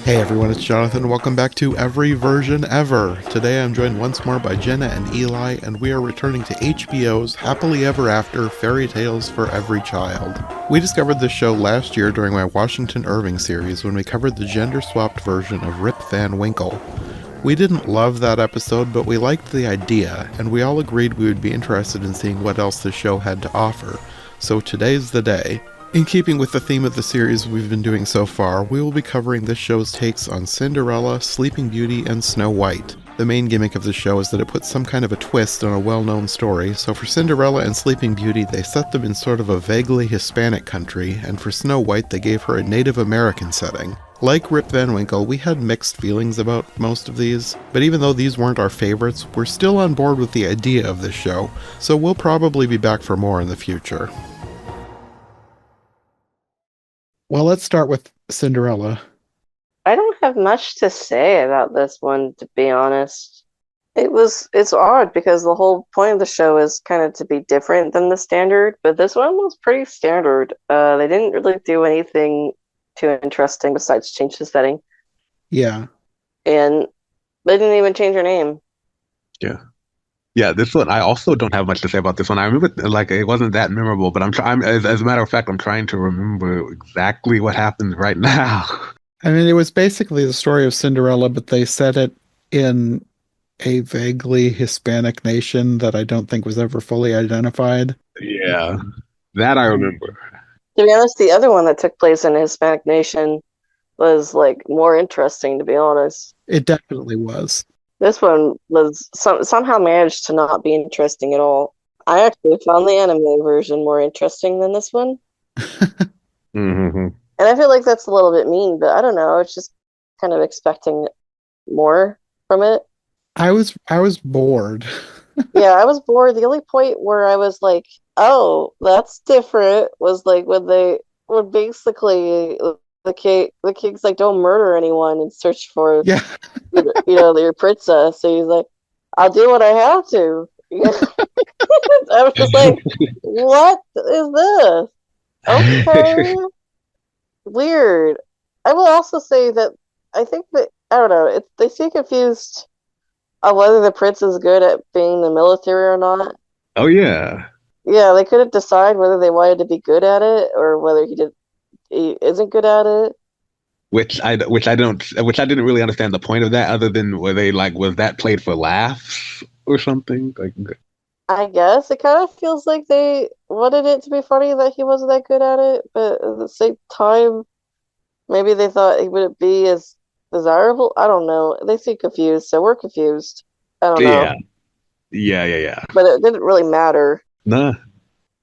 Hey everyone, it's Jonathan. Welcome back to Every Version Ever. Today I'm joined once more by Jenna and Eli, and we are returning to HBO's Happily Ever After Fairytales for Every Child. We discovered this show last year during my Washington Irving series when we covered the gender-swapped version of Rip Van Winkle. We didn't love that episode, but we liked the idea, and we all agreed we would be interested in seeing what else the show had to offer. So today's the day. In keeping with the theme of the series we've been doing so far, we will be covering this show's takes on Cinderella, Sleeping Beauty, and Snow White. The main gimmick of the show is that it puts some kind of a twist on a well-known story, so for Cinderella and Sleeping Beauty they set them in sort of a vaguely Hispanic country, and for Snow White they gave her a Native American setting. Like Rip Van Winkle, we had mixed feelings about most of these, but even though these weren't our favorites, we're still on board with the idea of this show, so we'll probably be back for more in the future. Well, let's start with Cinderella. I don't have much to say about this one, to be honest. It's odd because the whole point of the show is kind of to be different than the standard, but this one was pretty standard. They didn't really do anything too interesting besides change the setting, Yeah. and they didn't even change her name. Yeah. Yeah, this one, I also don't have much to say about this one. I remember, like, it wasn't that memorable, but as a matter of fact, I'm trying to remember exactly what happened right now. I mean, it was basically the story of Cinderella, but they set it in a vaguely Hispanic nation that I don't think was ever fully identified. Yeah, that I remember. To be honest, the other one that took place in a Hispanic nation was like more interesting, to be honest. It definitely was. This one was somehow managed to not be interesting at all. I actually found the anime version more interesting than this one. Hmm. And I feel like that's a little bit mean, but I don't know. It's just kind of expecting more from it. I was bored. Yeah, I was bored. The only point where I was like, "Oh, that's different," was like when basically the king's like, "Don't murder anyone and search for Yeah. your princess." So he's like, "I'll do what I have to." I was just like, "What is this?" Okay, weird. I will also say that I think that I don't know. They seem confused on whether the prince is good at being in the military or not. Oh, yeah. Yeah, they couldn't decide whether they wanted to be good at it or whether he isn't good at it. Which I didn't really understand the point of that, other than were they like, was that played for laughs or something? Like, I guess it kind of feels like they wanted it to be funny that he wasn't that good at it, but at the same time, maybe they thought he wouldn't be as desirable. I don't know. They seem confused, so we're confused. I don't know. yeah, yeah. But it didn't really matter. Nah.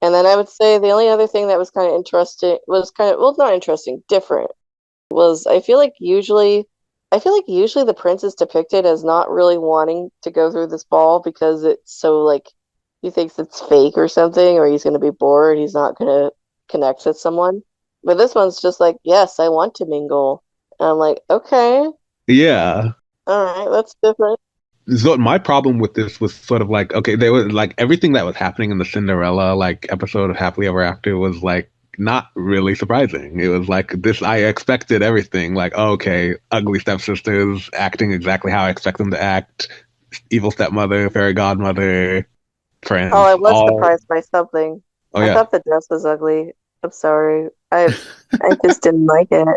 And then I would say the only other thing that was kind of interesting was kind of, well, not interesting, different, was I feel like usually the prince is depicted as not really wanting to go through this ball because it's so like he thinks it's fake or something, or he's going to be bored, he's not going to connect with someone. But this one's just like, yes, I want to mingle. And I'm like, okay, Yeah. all right, that's different. So my problem with this was sort of like, okay, there was like everything that was happening in the Cinderella like episode of Happily Ever After was like not really surprising. It was like this, I expected everything. Like, okay, ugly stepsisters acting exactly how I expect them to act, evil stepmother, fairy godmother, friends, Oh, I was all. surprised by something. Oh I yeah, thought the dress was ugly. I'm sorry. I just didn't like it.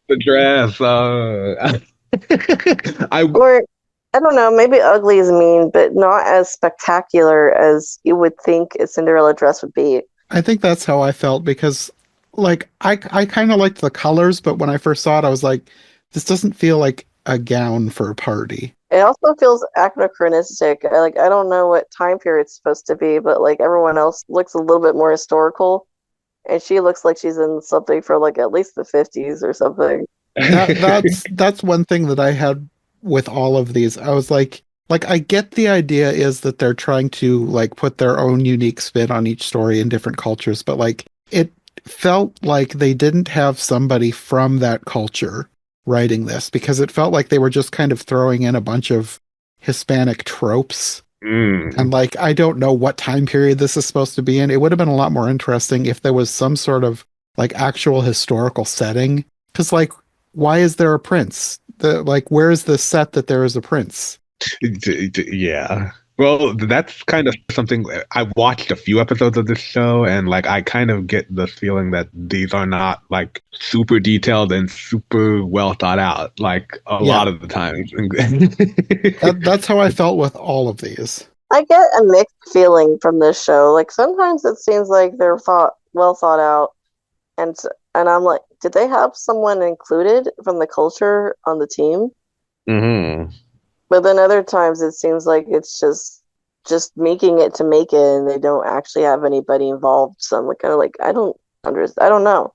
the dress. I Or I don't know, maybe ugly is mean, but not as spectacular as you would think a Cinderella dress would be. I think that's how I felt because like I kind of liked the colors, but when I first saw it I was like, this doesn't feel like a gown for a party. It also feels anachronistic. I don't know what time period it's supposed to be, but like everyone else looks a little bit more historical, and she looks like she's in something for like at least the 50s or something. That's one thing that I had with all of these. I was like I get the idea is that they're trying to like put their own unique spin on each story in different cultures, but like it felt like they didn't have somebody from that culture writing this because it felt like they were just kind of throwing in a bunch of Hispanic tropes. And Mm. like I don't know what time period this is supposed to be in. It would have been a lot more interesting if there was some sort of like actual historical setting. Because like why is there a prince? Where is the set that there is a prince? Yeah. Well, that's kind of something. I watched a few episodes of this show, and like I kind of get the feeling that these are not like super detailed and super well thought out, like a Yeah. lot of the times. That's how I felt with all of these. I get a mixed feeling from this show. Like sometimes it seems like they're well thought out, and I'm like, did they have someone included from the culture on the team? Hmm. But then other times it seems like it's just making it to make it, and they don't actually have anybody involved. So I'm kind of like, I don't know.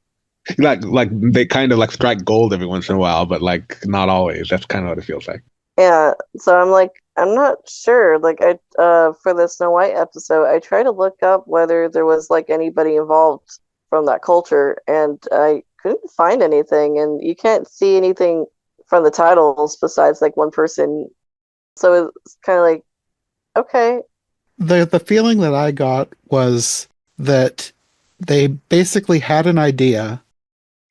Like they kind of like strike gold every once in a while, but like not always. That's kind of what it feels like. Yeah, so I'm like, I'm not sure. Like I for the Snow White episode, I tried to look up whether there was like anybody involved from that culture, and I couldn't find anything. And you can't see anything from the titles besides like one person. So it's kind of like, okay, The feeling that I got was that they basically had an idea.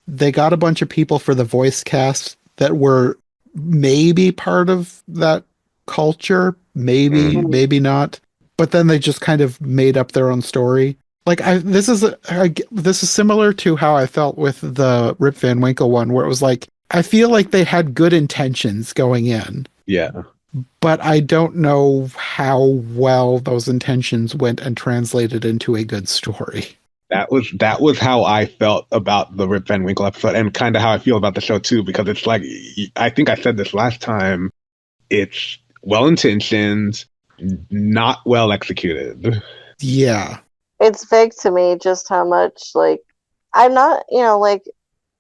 They got a bunch of people for the voice cast that were maybe part of that culture, maybe, Mhm. maybe not. But then they just kind of made up their own story. This is similar to how I felt with the Rip Van Winkle one, where it was like I feel like they had good intentions going in, Yeah. but I don't know how well those intentions went and translated into a good story. That was how I felt about the Rip Van Winkle episode, and kind of how I feel about the show too, because it's like I think I said this last time. It's well intentioned, not well executed. Yeah. it's vague to me just how much like I'm not, like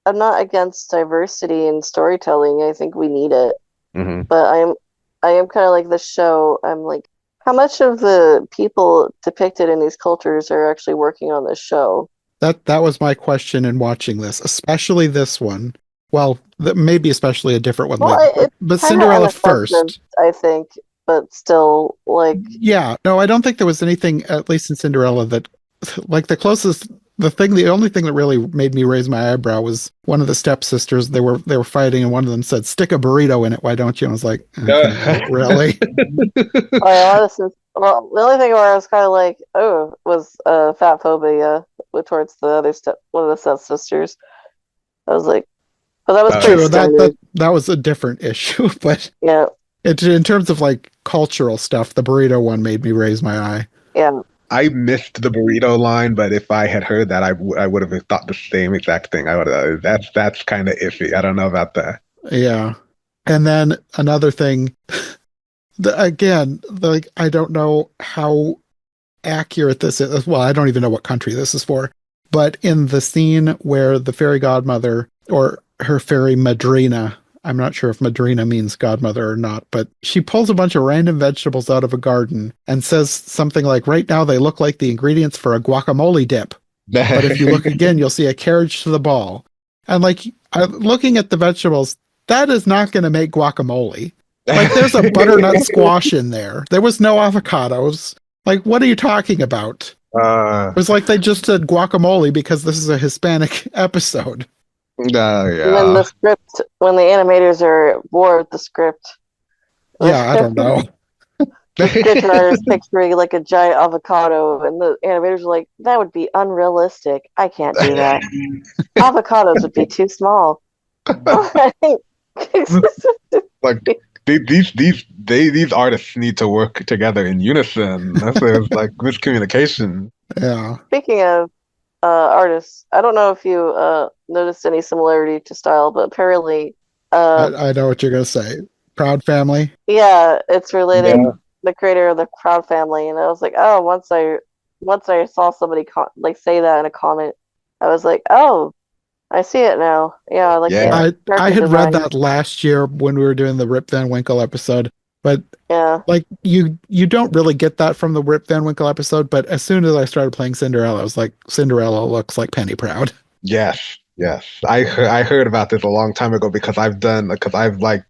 I'm not against diversity in storytelling. I think we need it, Hmm. but I am kind of like the show. I'm like, how much of the people depicted in these cultures are actually working on this show? That was my question in watching this, especially this one. Well, maybe especially a different one, Well, it's but kind of Cinderella an assessment, first. I think, but still, like, Yeah, no, I don't think there was anything, at least in Cinderella, that like the only thing that really made me raise my eyebrow was one of the stepsisters. They were fighting, and one of them said, "Stick a burrito in it, why don't you?" And I was like, okay, really? the only thing where I was kind of like, oh, was fat phobia towards the other one of the stepsisters. I was like, but that was pretty True, that standard. that that was a different issue, but Yeah, in terms of like cultural stuff, the burrito one made me raise my eye. yeah. I missed the burrito line, but if I had heard that, I would have thought the same exact thing. I would that's kind of iffy. I don't know about that. Yeah. And then another thing, again, like I don't know how accurate this is. Well, I don't even know what country this is for. But in the scene where the fairy godmother or her fairy madrina, I'm not sure if madrina means godmother or not, but she pulls a bunch of random vegetables out of a garden and says something like, right now they look like the ingredients for a guacamole dip. But if you look again, you'll see a carriage to the ball. And like looking at the vegetables, that is not going to make guacamole. Like there's a butternut squash in there. There was no avocados. Like, what are you talking about? It was like they just said guacamole because this is a Hispanic episode. When Yeah. when the animators are bored with the script, Yeah, I don't know. the script writer's picturing like a giant avocado, and the animators are like, that would be unrealistic. I can't do that. Avocados would be too small. Like these artists need to work together in unison. There's like miscommunication. Yeah. Speaking of artists, I don't know if you noticed any similarity to style, but apparently, I know what you're going to say. Proud Family. yeah, it's related. Yeah. The creator of the Proud Family, and I was like, oh, once I saw somebody like say that in a comment, I was like, oh, I see it now. Yeah, like Yeah. I character had read design. that last year when we were doing the Rip Van Winkle episode, but Yeah, like you don't really get that from the Rip Van Winkle episode, but as soon as I started playing Cinderella, I was like, Cinderella looks like Penny Proud. Yes. Yes. I heard about this a long time ago because I've like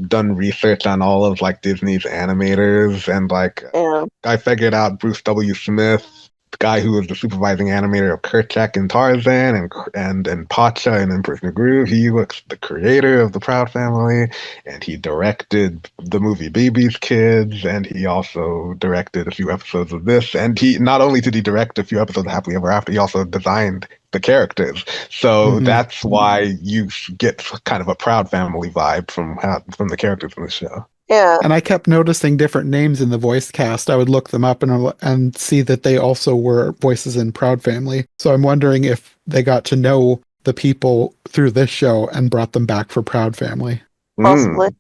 done research on all of like Disney's animators, and like yeah. I figured out Bruce W. Smith guy who was the supervising animator of Kerchak and Tarzan and Pacha and Emperor's New Groove. He was the creator of the Proud Family, and he directed the movie Baby's Kids, and he also directed a few episodes of this. And he not only did he direct a few episodes of Happily Ever After, he also designed the characters. So that's why you get kind of a Proud Family vibe from the characters in the show. Yeah. And I kept noticing different names in the voice cast. I would look them up and see that they also were voices in Proud Family. So I'm wondering if they got to know the people through this show and brought them back for Proud Family. Possibly.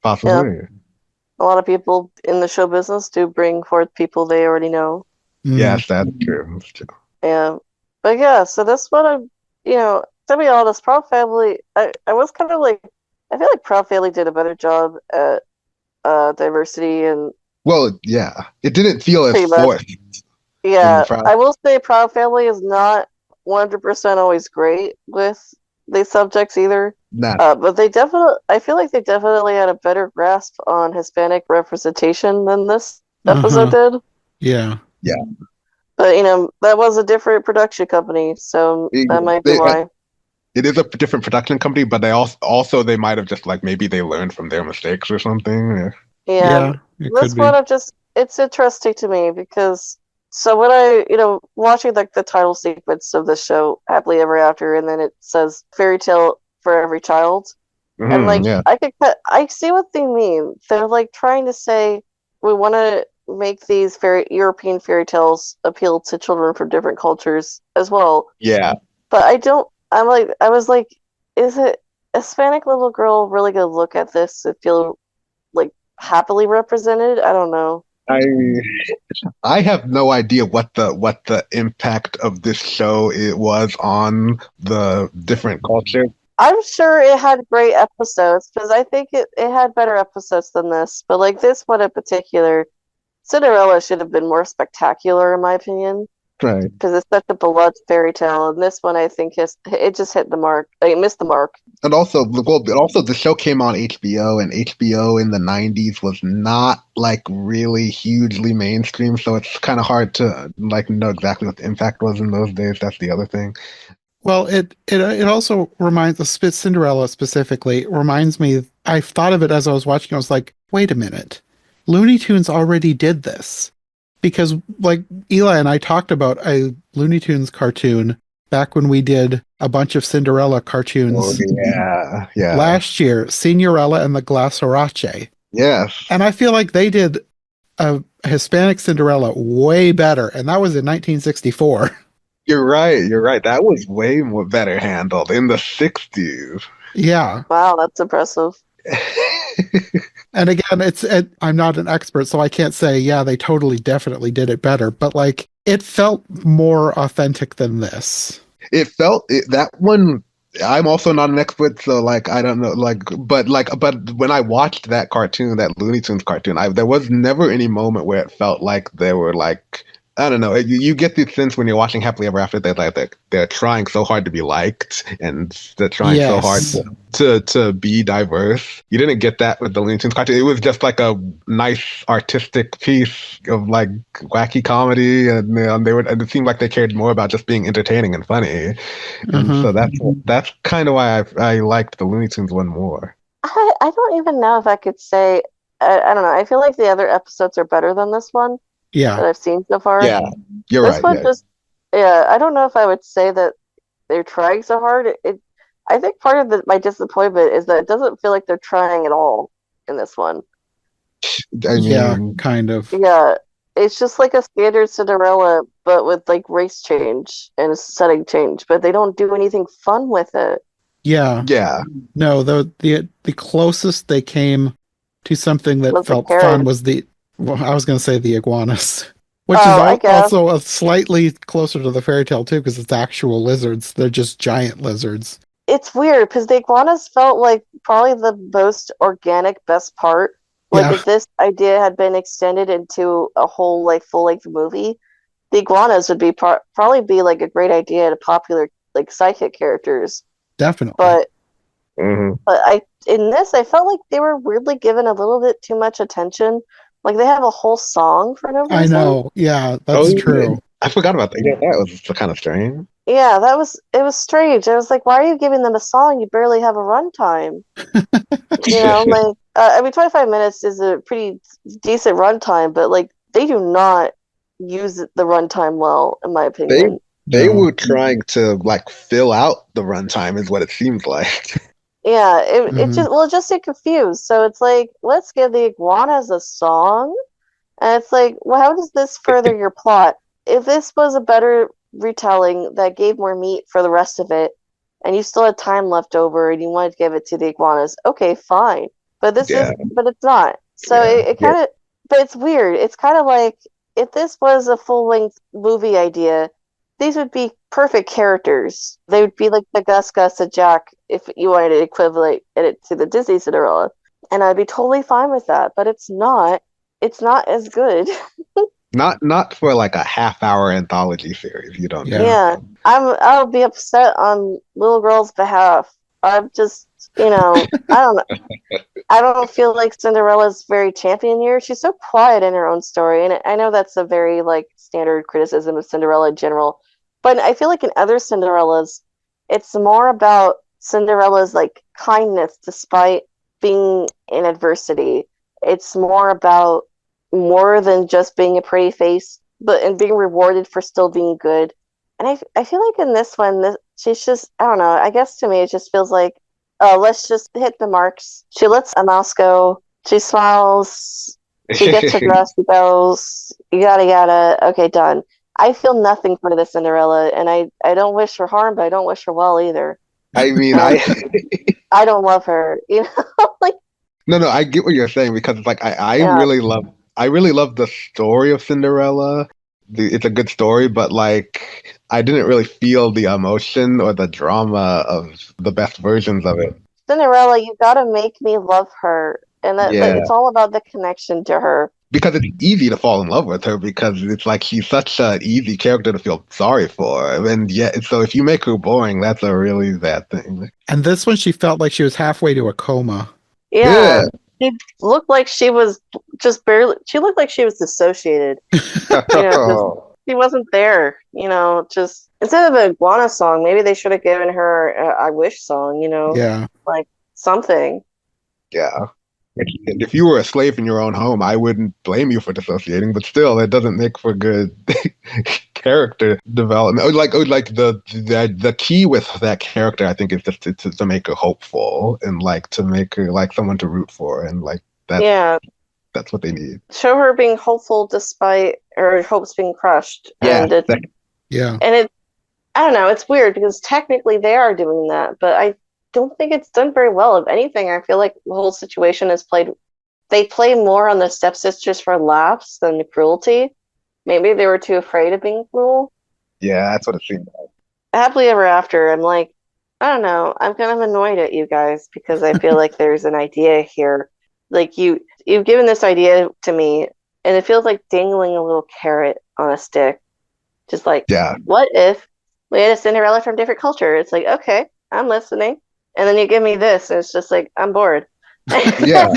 Possibly. Yeah. A lot of people in the show business do bring forth people they already know. Yes, that's true. That's true. Yeah. But yeah, so this one, to be honest, Proud Family, I was kind of like, I feel like Proud Family did a better job at diversity and. Well, yeah, it didn't feel as forced. Yeah, I will say Proud Family is not 100% always great with these subjects either. But I feel like they definitely had a better grasp on Hispanic representation than this episode did. Yeah. Yeah. But that was a different production company, so that might be why. It is a different production company, but they also they might have just like maybe they learned from their mistakes or something. Yeah. This one it's interesting to me because when I watching like the title sequence of the show Happily Ever After, and then it says fairy tale for every child, and like I see what they mean. They're like trying to say we want to make these European fairy tales appeal to children from different cultures as well. Yeah. But I was like, is it a Hispanic little girl really gonna look at this and feel like happily represented? I don't know. I have no idea what the impact of this show it was on the different cultures. I'm sure it had great episodes because I think it had better episodes than this. But like this one in particular, Cinderella should have been more spectacular in my opinion. Right. Because it's such a beloved fairy tale, and this one I think it just hit the mark. It missed the mark. And also the show came on HBO, and HBO in the 90s was not like really hugely mainstream, so it's kind of hard to like know exactly what the impact was in those days. That's the other thing. Well, it also reminds Cinderella specifically reminds me. I thought of it as I was watching. I was like, wait a minute, Looney Tunes already did this. Because like Eli and I talked about a Looney Tunes cartoon back when we did a bunch of Cinderella cartoons last year, Cinderella and the Glacerace. Yes. And I feel like they did a Hispanic Cinderella way better, and that was in 1964. You're right. That was way more better handled in the 60s. Yeah. Wow, that's impressive. And again, I'm not an expert, so I can't say, yeah, they definitely did it better. But like, it felt more authentic than this. That one. I'm also not an expert, so like I don't know, but when I watched that cartoon, that Looney Tunes cartoon, there was never any moment where it felt like they were like. I don't know. You get the sense when you're watching Happily Ever After that they're trying so hard to be liked, and they're trying so hard to be diverse. You didn't get that with the Looney Tunes cartoon. It was just like a nice artistic piece of like wacky comedy, and it seemed like they cared more about just being entertaining and funny. And so that's kind of why I liked the Looney Tunes one more. I don't even know if I could say. I don't know. I feel like the other episodes are better than this one. Yeah. That I've seen so far. Yeah, you're this right. One I don't know if I would say that they're trying so hard. I think part of my disappointment is that it doesn't feel like they're trying at all in this one. Yeah, kind of. Yeah, it's just like a standard Cinderella, but with like race change and setting change, but they don't do anything fun with it. Yeah. Yeah. No, the closest they came to something that felt fun was I was going to say the iguanas, which is also a slightly closer to the fairy tale too, because it's actual lizards. They're just giant lizards. It's weird because the iguanas felt like probably the most organic, best part. Like if this idea had been extended into a whole like full-length movie, the iguanas would be probably be like a great idea to popular like sidekick characters. Definitely. But in this, I felt like they were weirdly given a little bit too much attention. Like they have a whole song for no reason. I know. Yeah, that's true. I forgot about that. Yeah, that was kind of strange. Yeah, it was strange. I was like, why are you giving them a song? You barely have a runtime. You know, like I mean, 25 minutes is a pretty decent runtime, but like they do not use the runtime well, in my They opinion. they No. were trying to like fill out the runtime, is what it seems like. Yeah, it Mhm. just well, it just get confused. So it's like, let's give the iguanas a song, and it's like, well, how does this further your plot? If this was a better retelling that gave more meat for the rest of it, and you still had time left over and you wanted to give it to the iguanas, okay, fine. Yeah, But it's not. So yeah, it yeah. kind of, but it's weird. It's kind of like if this was a full-length movie idea, these would be perfect characters. They would be like the Gus Gus and Jack if you wanted to equivalent it to the Disney Cinderella. And I'd be totally fine with that, but it's not. It's not as good. Not for like a half-hour anthology series. You don't do Yeah. Yeah, I'll be upset on little girl's behalf. I'm just, I don't feel like Cinderella's very champion here. She's so quiet in her own story, and I know that's a very like standard criticism of Cinderella in general. But I feel like in other Cinderellas, it's more about Cinderella's like kindness despite being in adversity. It's more about more than just being a pretty face, but and being rewarded for still being good. And I feel like in this one, she's just, I don't know. I guess to me, it just feels like, oh, let's just hit the marks. She lets a mouse go. She smiles. She gets her it. dress. She goes, yada yada. Okay, done. I feel nothing for the Cinderella, and I don't wish her harm, but I don't wish her well either. I mean, And I don't love her, you know? Like, no, I get what you're saying because it's like yeah, I really love the story of Cinderella. It's a good story, but like I didn't really feel the emotion or the drama of the best versions of it. Cinderella, you gotta make me love her, and that Yeah, it's all about the connection to her. because it's easy to fall in love with her because it's like she's such an easy character to feel sorry for. And yet, so if you make her boring, that's a really bad thing. And this one, she felt like she was halfway to a coma. Yeah, Yeah. she looked like she was just barely. She looked like she was dissociated. Just she wasn't there. Just instead of a iguana song, maybe they should have given her a "I Wish" song. Yeah. Like something. Yeah. And if you were a slave in your own home, I wouldn't blame you for dissociating, but still, it doesn't make for good character development. Like the key with that character, I think, is just to make her hopeful and like to make her like someone to root for, and like Yeah, that's what they need. show her being hopeful despite her hopes being crushed, Yeah, and Yeah. it. I don't know. It's weird because technically they are doing that, but I don't think it's done very well. If anything, I feel like the whole situation is played. They play more on the stepsisters for laughs than the cruelty. Maybe they were too afraid of being cruel. yeah, that's what it seems like. Happily ever after, I'm like, I don't know. I'm kind of annoyed at you guys because I feel like there's an idea here. Like you've given this idea to me, and it feels like dangling a little carrot on a stick. Just like, Yeah, what if we had a Cinderella from different culture? It's like, okay, I'm listening. And then you give me this, and it's just like, I'm bored. yeah,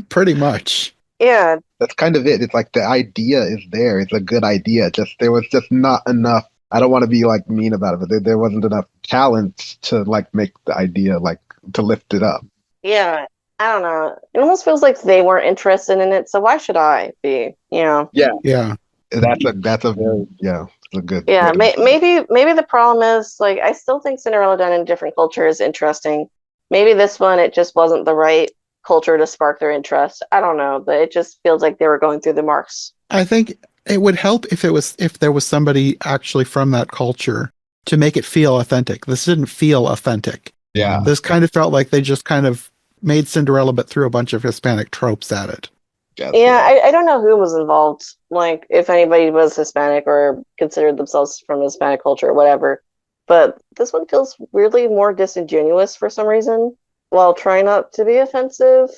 Pretty much. Yeah, that's kind of it. It's like the idea is there. It's a good idea. Just there was just not enough. I don't want to be like mean about it, but there wasn't enough talent to like make the idea like to lift it up. yeah. I don't know. It almost feels like they weren't interested in it, so why should I be? Yeah, Yeah. that's a very it's a good Yeah, way to describe it. maybe the problem is like I still think Cinderella done in a different culture is interesting. Maybe this one it just wasn't the right culture to spark their interest. I don't know, but it just feels like they were going through the marks. I think it would help if there was somebody actually from that culture to make it feel authentic. This didn't feel authentic. Yeah, This kind of felt like they just kind of made Cinderella but threw a bunch of Hispanic tropes at it. yes, Yeah, I don't know who was involved, like if anybody was Hispanic or considered themselves from Hispanic culture or whatever. But this one feels weirdly more disingenuous for some reason, while trying not to be offensive,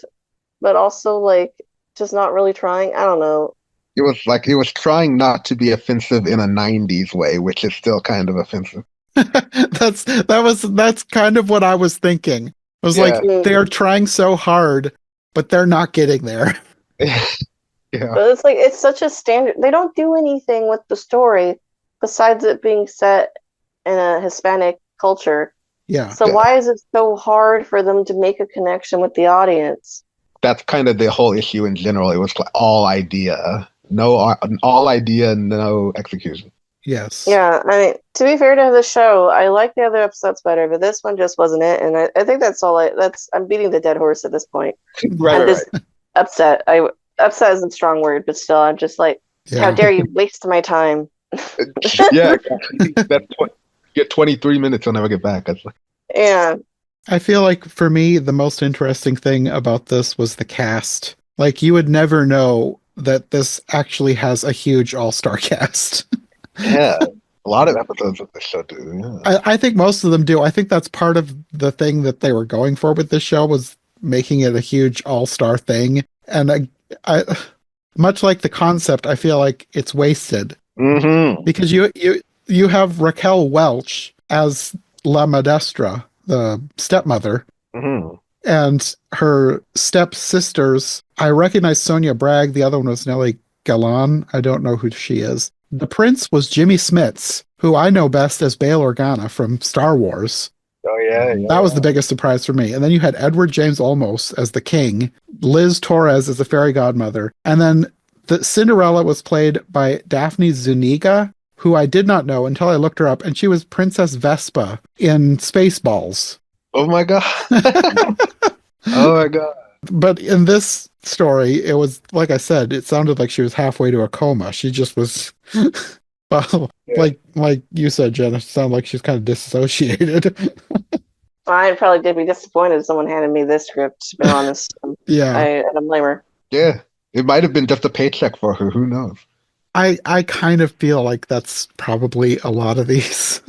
but also like just not really trying. I don't know. it was trying not to be offensive in a '90s way, which is still kind of offensive. That's kind of what I was thinking. I was like, Yeah. Mm, they're trying so hard, but they're not getting there. Yeah. But it's like it's such a standard. They don't do anything with the story besides it being set in a Hispanic culture. Yeah. So Yeah. why is it so hard for them to make a connection with the audience? That's kind of the whole issue in general. It was like all idea. No, all idea, no execution. Yes. Yeah, I mean, to be fair to the show, I like the other episodes better, but this one just wasn't it. And I think that's all I'm beating the dead horse at this point. I'm just upset. Upset isn't a strong word, but still, I'm just like, how Yeah. dare you waste my time? Yeah, exactly. Get 23 minutes, I'll never get back. That's like, Yeah. I feel like for me, the most interesting thing about this was the cast. Like, you would never know that this actually has a huge all-star cast. yeah, a lot of episodes of the show do. Yeah. I think most of them do. I think that's part of the thing that they were going for with this show was making it a huge all-star thing. And I much like the concept, I feel like it's wasted Mm-hmm. because you have Raquel Welch as La Modestra, the stepmother, Mm-hmm. and her stepsisters. I recognize Sonia Bragg. The other one was Nellie Galan. I don't know who she is. The prince was Jimmy Smits, who I know best as Bail Organa from Star Wars. Oh yeah, yeah. That was the biggest surprise for me. And then you had Edward James Olmos as the king, Liz Torres as the fairy godmother, and then the Cinderella was played by Daphne Zuniga, who I did not know until I looked her up, and she was Princess Vespa in Spaceballs. Oh my god. Oh my god. But in this story, it was like I said, it sounded like she was halfway to a coma. She just was, well, Yeah. like you said, Jenna, it sounded like she's kind of dissociated. I probably did be disappointed if someone handed me this script, to be honest. Yeah, I don't blame her. Yeah. It might have been just a paycheck for her. Who knows? I kind of feel like that's probably a lot of these.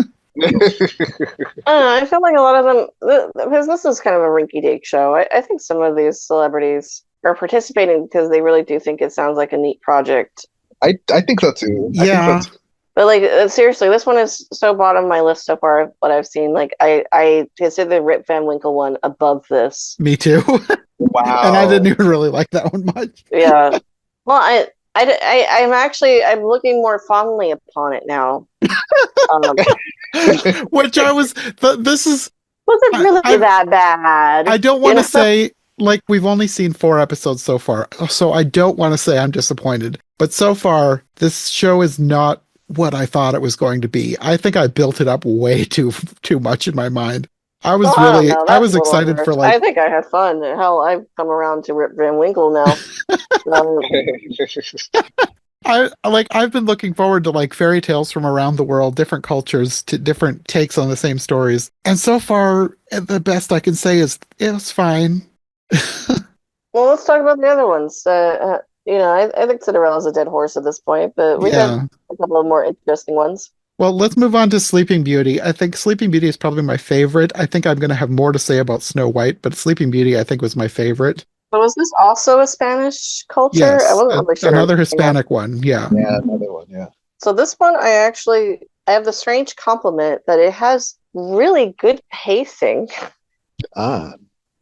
I feel like a lot of them, because this is kind of a rinky-dink show. I think some of these celebrities are participating because they really do think it sounds like a neat project. I think so too. Yeah. But like seriously, this one is so bottom of my list so far of what I've seen. Like I consider the Rip Van Winkle one above this. Me too. Wow. And I didn't even really like that one much. Yeah. Well, I'm looking more fondly upon it now. Which I was. This is. Wasn't really that bad. I don't want to say like we've only seen 4 episodes so far, so I don't want to say I'm disappointed. But so far, this show is not what I thought it was going to be. I think I built it up way too much in my mind. I was I was excited for like. I think I had fun. Hell, I've come around to Rip Van Winkle now. I've been looking forward to like fairy tales from around the world, different cultures, to different takes on the same stories. And so far, the best I can say is it was fine. Well, let's talk about the other ones. I think Cinderella's a dead horse at this point, but we have a couple of more interesting ones. Well, let's move on to Sleeping Beauty. I think Sleeping Beauty is probably my favorite. I think I'm going to have more to say about Snow White, but Sleeping Beauty I think was my favorite. But was this also a Spanish culture? Yes, I wasn't really sure. Another Hispanic one, yeah. Yeah, another one, yeah. So this one, I have the strange compliment that it has really good pacing.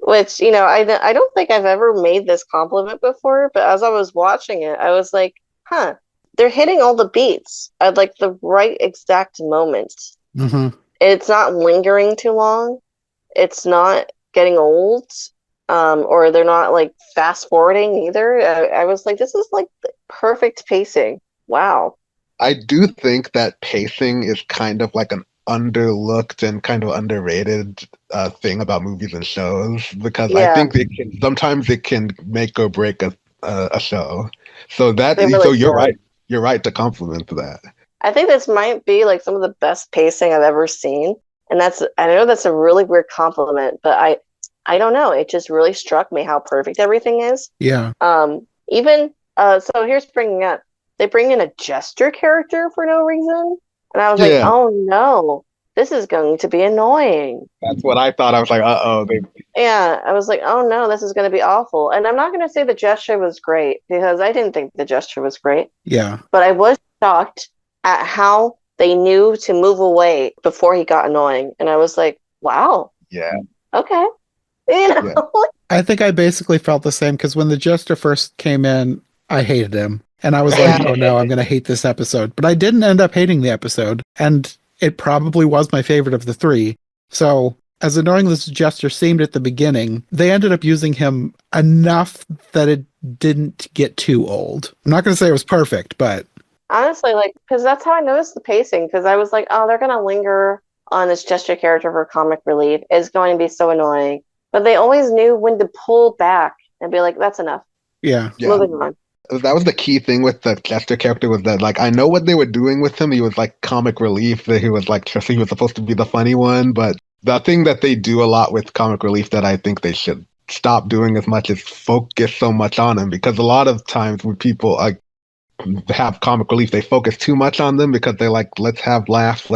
Which, I don't think I've ever made this compliment before, but as I was watching it, I was like, huh, they're hitting all the beats at like the right exact moment. Mm-hmm. It's not lingering too long. It's not getting old. Or they're not like fast forwarding either. I was like, this is like the perfect pacing. Wow. I do think that pacing is kind of like an underlooked and kind of underrated thing about movies and shows because I think sometimes it can make or break a show. So you're right. You're right to compliment that. I think this might be like some of the best pacing I've ever seen, and I know that's a really weird compliment, but I don't know. It just really struck me how perfect everything is. Yeah. So here's bringing up. They bring in a jester character for no reason. And I was like, oh no, this is going to be annoying. That's what I thought. I was like, uh-oh. Yeah, I was like, oh no, this is going to be awful. And I'm not going to say the gesture was great because I didn't think the gesture was great. Yeah. But I was shocked at how they knew to move away before he got annoying. And I was like, wow. Yeah. Okay. I think I basically felt the same because when the jester first came in, I hated him. And I was like, oh no, I'm going to hate this episode. But I didn't end up hating the episode. And it probably was my favorite of the three. So, as annoying as Jester seemed at the beginning, they ended up using him enough that it didn't get too old. I'm not going to say it was perfect, but Honestly, like, because that's how I noticed the pacing. Because I was like, oh, they're gonna linger on this Gesture character for comic relief. It's going to be so annoying. But they always knew when to pull back and be like, that's enough. yeah. Moving on. That was the key thing with the Chester character was that like I know what they were doing with him. He was like comic relief. That he was like he was supposed to be the funny one, but the thing that they do a lot with comic relief that I think they should stop doing as much is focus so much on him, because a lot of times when people like have comic relief, they focus too much on them because they're like, let's have laughs,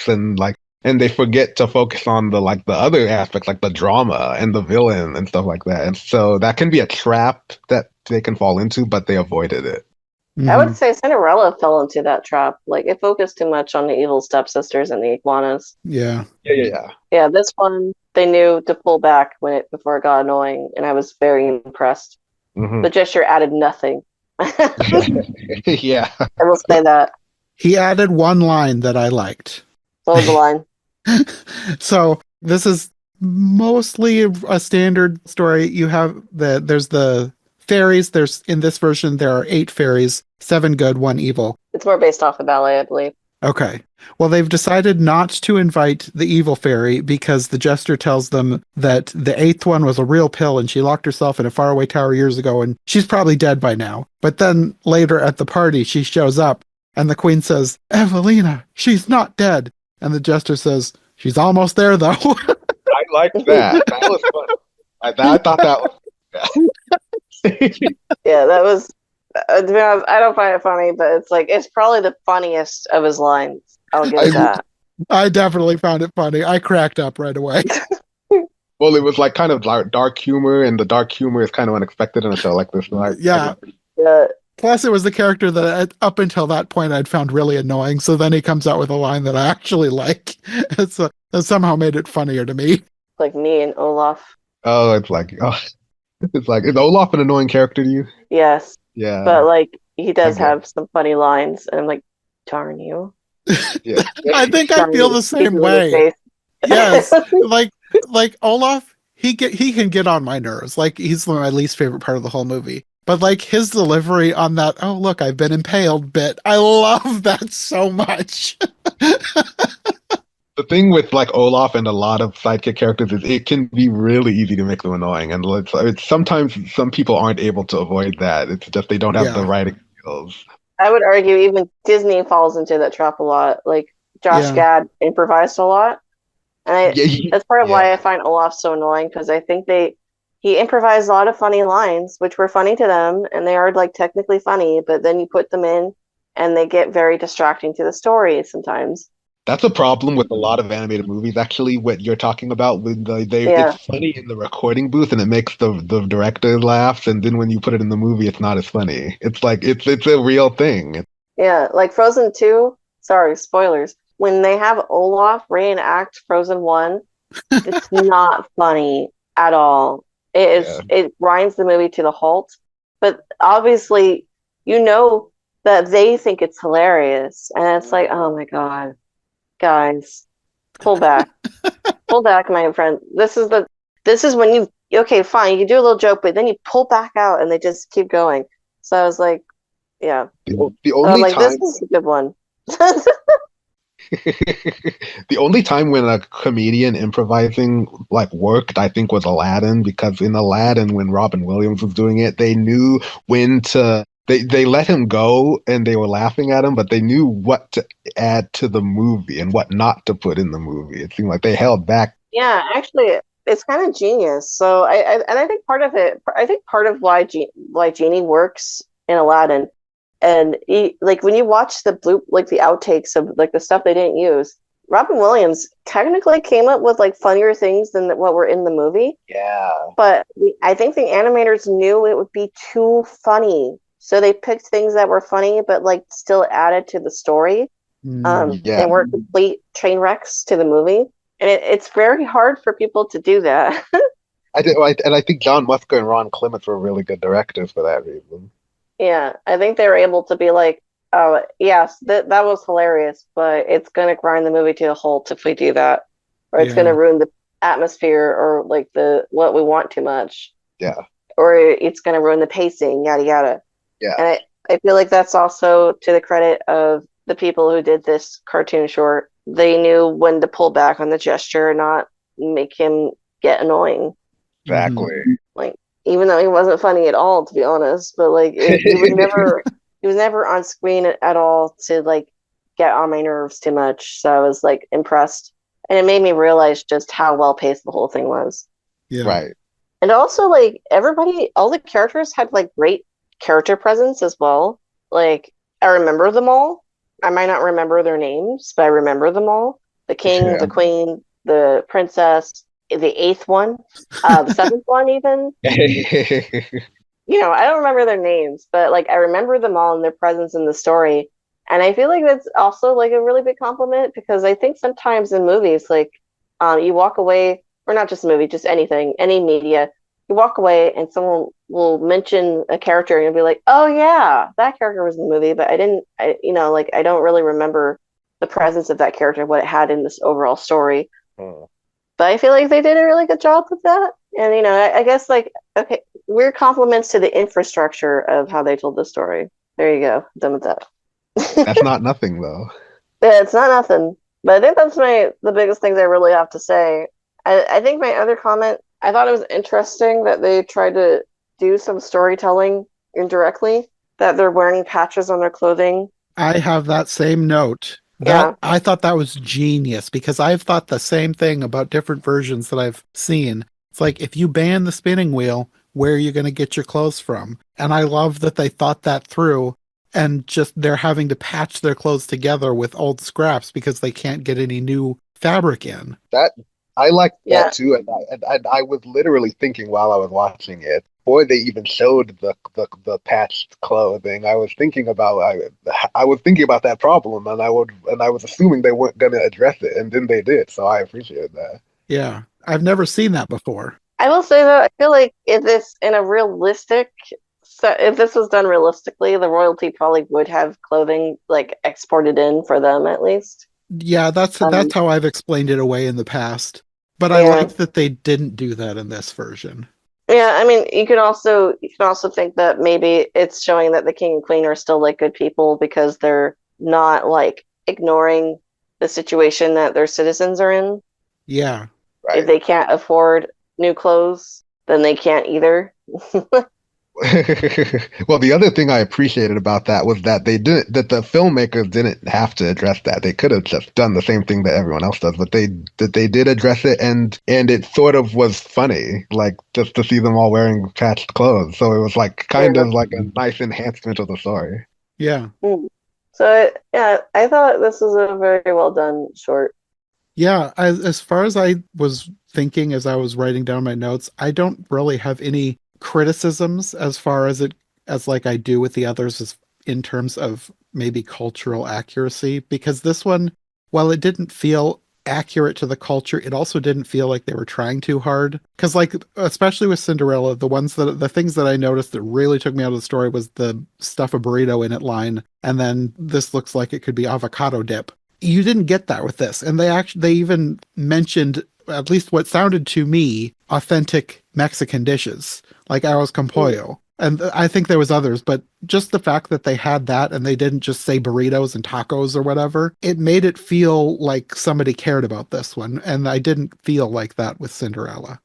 and like, and they forget to focus on the like the other aspects, like the drama and the villain and stuff like that. And so that can be a trap that they can fall into, but they avoided it. I would say Cinderella fell into that trap. Like, it focused too much on the evil stepsisters and the iguanas. Yeah. Yeah, this one, they knew to pull back before it got annoying, and I was very impressed. Mm-hmm. The gesture added nothing. Yeah. I will say that. He added one line that I liked. What was the line? So this is mostly a standard story. You have there's the fairies. There's in this version there are 8 fairies, 7 good, 1 evil. It's more based off the ballet, I believe. Okay. Well, they've decided not to invite the evil fairy because the jester tells them that the 8th one was a real pill and she locked herself in a faraway tower years ago and she's probably dead by now. But then later at the party, she shows up and the queen says, Evelina, she's not dead. And the jester says, she's almost there though. I liked that. That was fun. I thought that was Yeah, that was. To be honest, I don't find it funny, but it's probably the funniest of his lines. I'll give it that. I definitely found it funny. I cracked up right away. Well, it was like kind of dark humor, and the dark humor is kind of unexpected in a show like this. Like, yeah. Plus, it was the character that up until that point I'd found really annoying. So then he comes out with a line that I actually like. That somehow made it funnier to me. Like me and Olaf. Oh, it's like, is Olaf an annoying character to you? Yes. Yeah. But like, he does have some funny lines, and I'm like, darn you. Yeah. I think I feel the same way. Yes. like Olaf, he can get on my nerves. Like, he's my least favorite part of the whole movie. But like his delivery on that, oh look, I've been impaled bit. I love that so much. The thing with like Olaf and a lot of sidekick characters is it can be really easy to make them annoying, and it's sometimes some people aren't able to avoid that. It's just they don't have the writing skills. I would argue even Disney falls into that trap a lot. Like Josh Gad improvised a lot, and that's part of why I find Olaf so annoying, because I think he improvised a lot of funny lines, which were funny to them, and they are like technically funny, but then you put them in, and they get very distracting to the story sometimes. That's a problem with a lot of animated movies, actually, what you're talking about. It's funny in the recording booth and it makes the director laugh, and then when you put it in the movie, it's not as funny. It's like, it's a real thing. Yeah, like Frozen 2, sorry, spoilers. When they have Olaf reenact Frozen 1, it's not funny at all. It grinds the movie to the halt. But obviously, you know that they think it's hilarious. And it's like, oh my God. Guys, pull back. Pull back, my friend. This is when okay, fine, you do a little joke, but then you pull back out and they just keep going. So I was like, yeah. The only time this is a good one. The only time when a comedian improvising like worked, I think, was Aladdin, because in Aladdin, when Robin Williams was doing it, they knew when to they let him go and they were laughing at him, but they knew what to add to the movie and what not to put in the movie. It seemed like they held back. Yeah, actually, it's kind of genius. So I think part of why Genie works in Aladdin, and like when you watch the outtakes of like the stuff they didn't use, Robin Williams technically came up with like funnier things than what were in the movie. Yeah. But I think the animators knew it would be too funny. So they picked things that were funny, but like still added to the story. And weren't complete train wrecks to the movie. And it's very hard for people to do that. I think John Musker and Ron Clements were really good directors for that reason. Yeah, I think they were able to be like, oh, yes, that was hilarious, but it's gonna grind the movie to a halt if we do that, or it's gonna Yeah. ruin the atmosphere or like the what we want too much, Yeah. or it's gonna ruin the pacing, yada yada. Yeah. And I feel like that's also to the credit of the people who did this cartoon short. They knew when to pull back on the gesture and not make him get annoying. Mhm. Exactly. Like, even though he wasn't funny at all, to be honest, but like he was never on screen at all to like get on my nerves too much. So I was like impressed, and it made me realize just how well paced the whole thing was. Yeah. Right. And also, like everybody, all the characters had like great character presence as well. Like I remember them all. I might not remember their names, but I remember them all. The king, Yeah. the queen, the princess, the eighth one, the seventh one, even. I don't remember their names, but like I remember them all and their presence in the story. And I feel like that's also like a really big compliment because I think sometimes in movies, like you walk away, or not just a movie, just anything, any media, you walk away and someone will mention a character and you'll be like, oh yeah, that character was in the movie, but like I don't really remember the presence of that character, what it had in this overall story. Oh. But I feel like they did a really good job with that. And I guess like okay, weird compliments to the infrastructure of how they told the story. There you go. Done with that. That's not nothing though. Yeah, it's not nothing. But I think that's the biggest things I really have to say. I think my other comment, I thought it was interesting that they tried to do some storytelling indirectly, that they're wearing patches on their clothing. I have that same note. That Yeah. I thought that was genius because I've thought the same thing about different versions that I've seen. It's like if you ban the spinning wheel, where are you going to get your clothes from? And I love that they thought that through and just they're having to patch their clothes together with old scraps because they can't get any new fabric in. That I liked that Yeah. too, and I was literally thinking while I was watching it, before they even showed the patched clothing, I was thinking about that problem, and I was assuming they weren't going to address it, and then they did, so I appreciate that. Yeah. I've never seen that before. I will say though, I feel like if this in a realistic, so if this was done realistically, the royalty probably would have clothing like exported in for them at least. Yeah, that's Um, how I've explained it away in the past. But I yeah, like that they didn't do that in this version. yeah. I mean, you can also think that maybe it's showing that the king and queen are still like good people because they're not like ignoring the situation that their citizens are in. Yeah. If Right. they can't afford new clothes, then they can't either. Well, the other thing I appreciated about that was that that the filmmakers didn't have to address that. They could have just done the same thing that everyone else does, but they did address it, and it sort of was funny, like just to see them all wearing patched clothes. So it was like kind Yeah. of like a nice enhancement of the story. Yeah. Mm. So yeah, I thought this was a very well done short. Yeah, as far as I was thinking as I was writing down my notes, I don't really have any criticisms as far as it as like I do with the others as in terms of maybe cultural accuracy because this one, while it didn't feel accurate to the culture, it also didn't feel like they were trying too hard. Because like especially with Cinderella, the things that I noticed that really took me out of the story was the stuff a burrito in it line, and then this looks like it could be avocado dip. You didn't get that with this, and they even mentioned at least what sounded to me authentic Mexican dishes like arroz con Mm. pollo, and I think there was others, but just the fact that they had that and they didn't just say burritos and tacos or whatever, it made it feel like somebody cared about this one, and I didn't feel like that with Cinderella.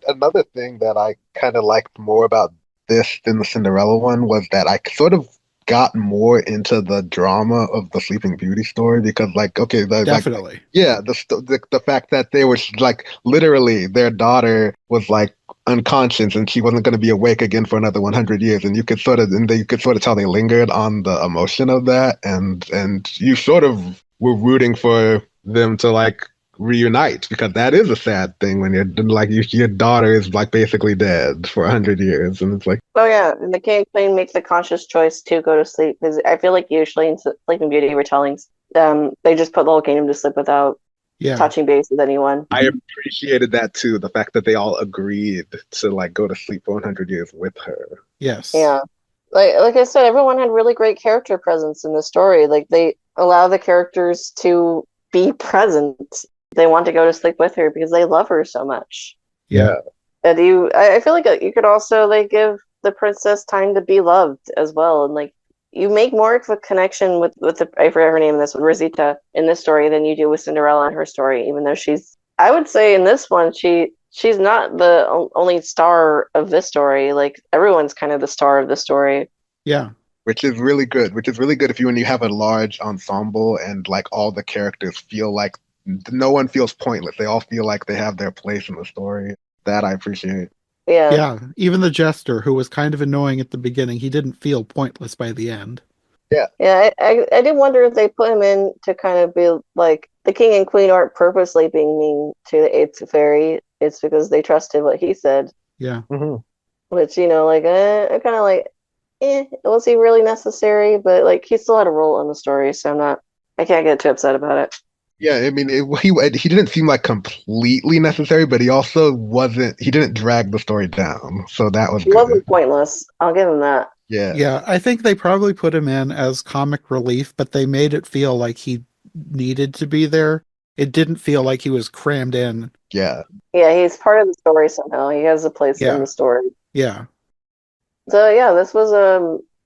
Another thing that I kind of liked more about this than the Cinderella one was that I sort of got more into the drama of the Sleeping Beauty story because, like, okay, Definitely. yeah, the fact that they were like literally their daughter was like unconscious and she wasn't going to be awake again for another 100 years, and you could sort of tell they lingered on the emotion of that, and you sort of were rooting for them to like reunite because that is a sad thing when you're like your daughter is like basically dead for 100 years, and it's like Oh yeah, and the king and queen make the conscious choice to go to sleep because I feel like usually in Sleeping Beauty retellings, they just put the whole kingdom to sleep without Yeah. touching base with anyone. I appreciated that too, the fact that they all agreed to like go to sleep for 100 years with her. Yes. Yeah. like I said, everyone had really great character presence in the story. Like they allow the characters to be present. They want to go to sleep with her because they love her so much. Yeah. And I feel like you could also like give the princess time to be loved as well, and like you make more of a connection with the I forget her name in this one, Rosita, in this story than you do with Cinderella in her story. Even though I would say in this one she's not the only star of this story. Like everyone's kind of the star of the story. Yeah. Which is really good. Which is really good if when you have a large ensemble and like all the characters feel like no one feels pointless. They all feel like they have their place in the story. That I appreciate. Yeah. Yeah. Even the jester, who was kind of annoying at the beginning, he didn't feel pointless by the end. Yeah, I did wonder if they put him in to kind of be like the king and queen aren't purposely being mean to the eighth fairy. It's because they trusted what he said. Yeah. Mm-hmm. Which, like, I kind of like, was he really necessary? But like, he still had a role in the story, so I can't get too upset about it. Yeah, I mean, he didn't seem like completely necessary, but he also wasn't. He didn't drag the story down, so that was He good. wasn't pointless. I'll give him that. Yeah, Yeah. I think they probably put him in as comic relief, but they made it feel like he needed to be there. It didn't feel like he was crammed in. yeah. Yeah, he's part of the story somehow. He has a place Yeah. in the story. Yeah. So yeah, this was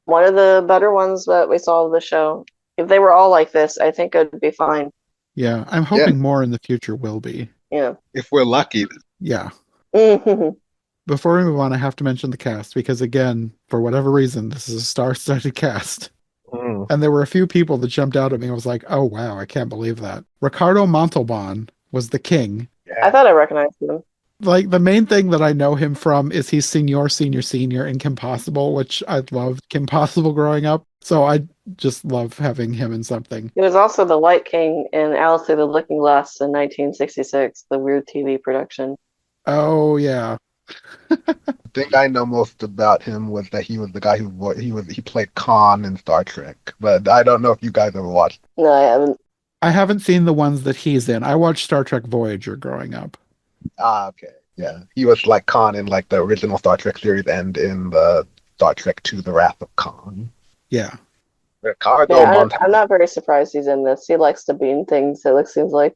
one of the better ones that we saw of the show. If they were all like this, I think it would be fine. Yeah. I'm hoping more in the future will be. Yeah. If we're lucky. Yeah. Mhm. Before we move on, I have to mention the cast because, again, for whatever reason, this is a star-studded cast. Mm. And there were a few people that jumped out at me. I was like, oh, wow, I can't believe that. Ricardo Montalban was the king. I thought I recognized him. Like, the main thing that I know him from is he's Senior in Kim Possible, which I loved Kim Possible growing up. So I just love having him in something. He was also the Light King in Alice Through the Looking Glass in 1966, the weird TV production. Oh, yeah. The thing I know most about him was that he was the guy he played Khan in Star Trek. But I don't know if you guys ever watched. No, I haven't. I haven't seen the ones that he's in. I watched Star Trek Voyager growing up. Ah, okay, yeah. He was like Khan in like the original Star Trek series and in the Star Trek II: The Wrath of Khan. Yeah. I'm not very surprised he's in this. He likes to be in things, it seems like.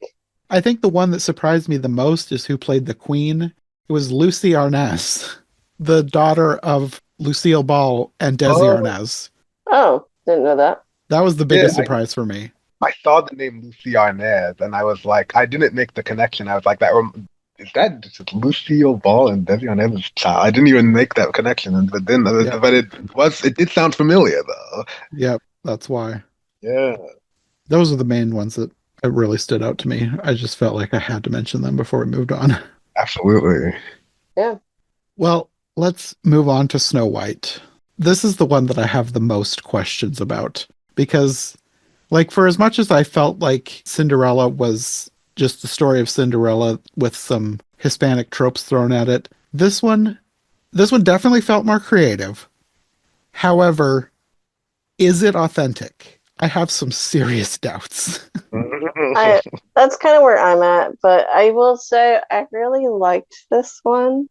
I think the one that surprised me the most is who played the queen. It was Lucy Arnaz, the daughter of Lucille Ball and Desi Arnaz. Oh, didn't know that. That was the biggest surprise for me. I saw the name Lucy Arnaz, and I was like, I didn't make the connection. I was like, is that just Lucille Ball and Desi Arnaz's child? I didn't even make that connection, but it did sound familiar though. Yep, that's why. Yeah, those are the main ones that really stood out to me. I just felt like I had to mention them before we moved on. Absolutely. Yeah. Well, let's move on to Snow White. This is the one that I have the most questions about because, like, for as much as I felt like Cinderella was just the story of Cinderella with some Hispanic tropes thrown at it, this one definitely felt more creative. However, is it authentic? I have some serious doubts. That's kind of where I'm at, but I will say I really liked this one,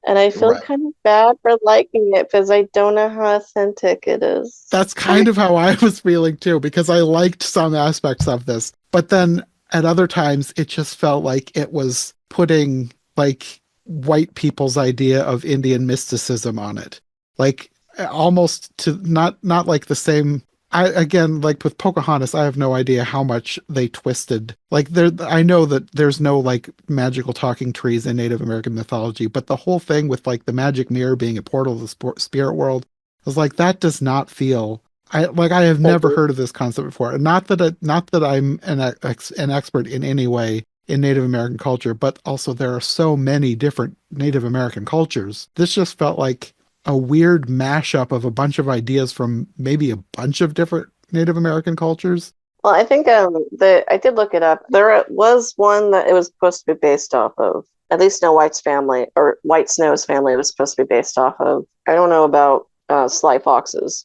and I feel kind of bad for liking it because I don't know how authentic it is. That's kind of how I was feeling too, because I liked some aspects of this, but then at other times it just felt like it was putting like white people's idea of Indian mysticism on it, like almost to not like the same. Again, like with Pocahontas, I have no idea how much they twisted. Like I know that there's no like magical talking trees in Native American mythology, but the whole thing with like the magic mirror being a portal to the spirit world, I was like, that does not feel. I have never heard of this concept before. Not that I'm an expert in any way in Native American culture, but also there are so many different Native American cultures. This just felt like a weird mashup of a bunch of ideas from maybe a bunch of different Native American cultures. Well, I think I did look it up. There was one that it was supposed to be based off of. At least Snow White's family, or White Snow's family, was supposed to be based off of. I don't know about Sly Fox's.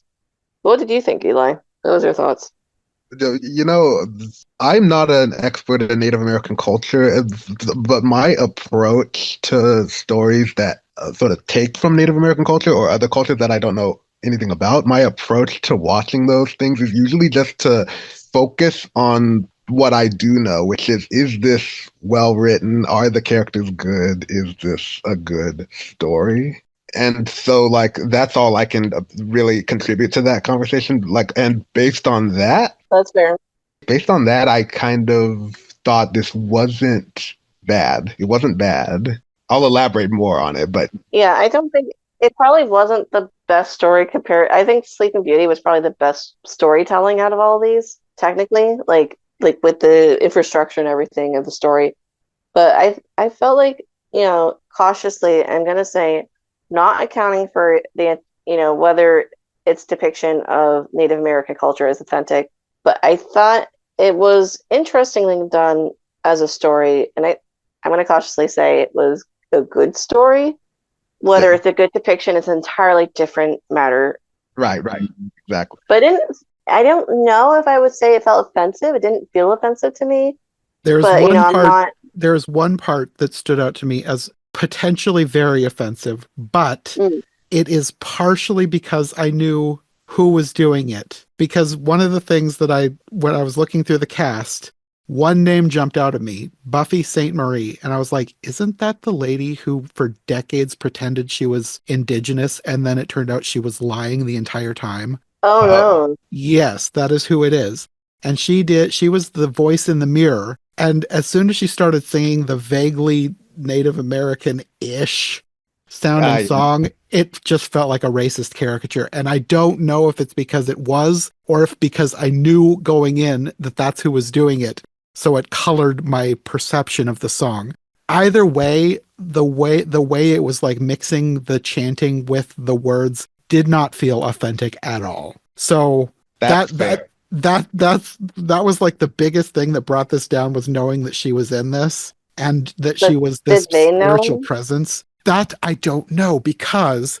What did you think, Eli? What was your thoughts? You know, I'm not an expert in Native American culture, but my approach to stories that sort of take from Native American culture or other cultures that I don't know anything about. My approach to watching those things is usually just to focus on what I do know, which is this well written? Are the characters good? Is this a good story? And so, like, that's all I can really contribute to that conversation. Like, and That's fair. based on that, I kind of thought this wasn't bad. It wasn't bad. I'll elaborate more on it, but Yeah, I don't think it probably wasn't the best story compared. I think Sleeping Beauty was probably the best storytelling out of all these, technically, like with the infrastructure and everything of the story. But I felt like, cautiously, I'm gonna say, not accounting for whether its depiction of Native American culture is authentic, but I thought it was interestingly done as a story, and I'm gonna cautiously say it was a good story. Whether yeah, it's a good depiction is an entirely different matter. right, exactly. But I don't know if I would say it felt offensive. It didn't feel offensive to me. There's But, one I'm part not. there's one part that stood out to me as potentially very offensive, but Mm, it is partially because I knew who was doing it. Because one of the things that when I was looking through the cast, one name jumped out at me, Buffy St. Marie. And I was like, isn't that the lady who for decades pretended she was indigenous and then it turned out she was lying the entire time? oh no. Yes, that is who it is. And she was the voice in the mirror. And as soon as she started singing the vaguely Native American-ish sounding I song, it just felt like a racist caricature. And I don't know if it's because it was, or if because I knew going in that that's who was doing it. So it colored my perception of the song. Either way, the way it was like mixing the chanting with the words did not feel authentic at all. So That's that fair. that was like the biggest thing that brought this down, was knowing that she was in this and that she But was did this they spiritual know? presence. That I don't know, because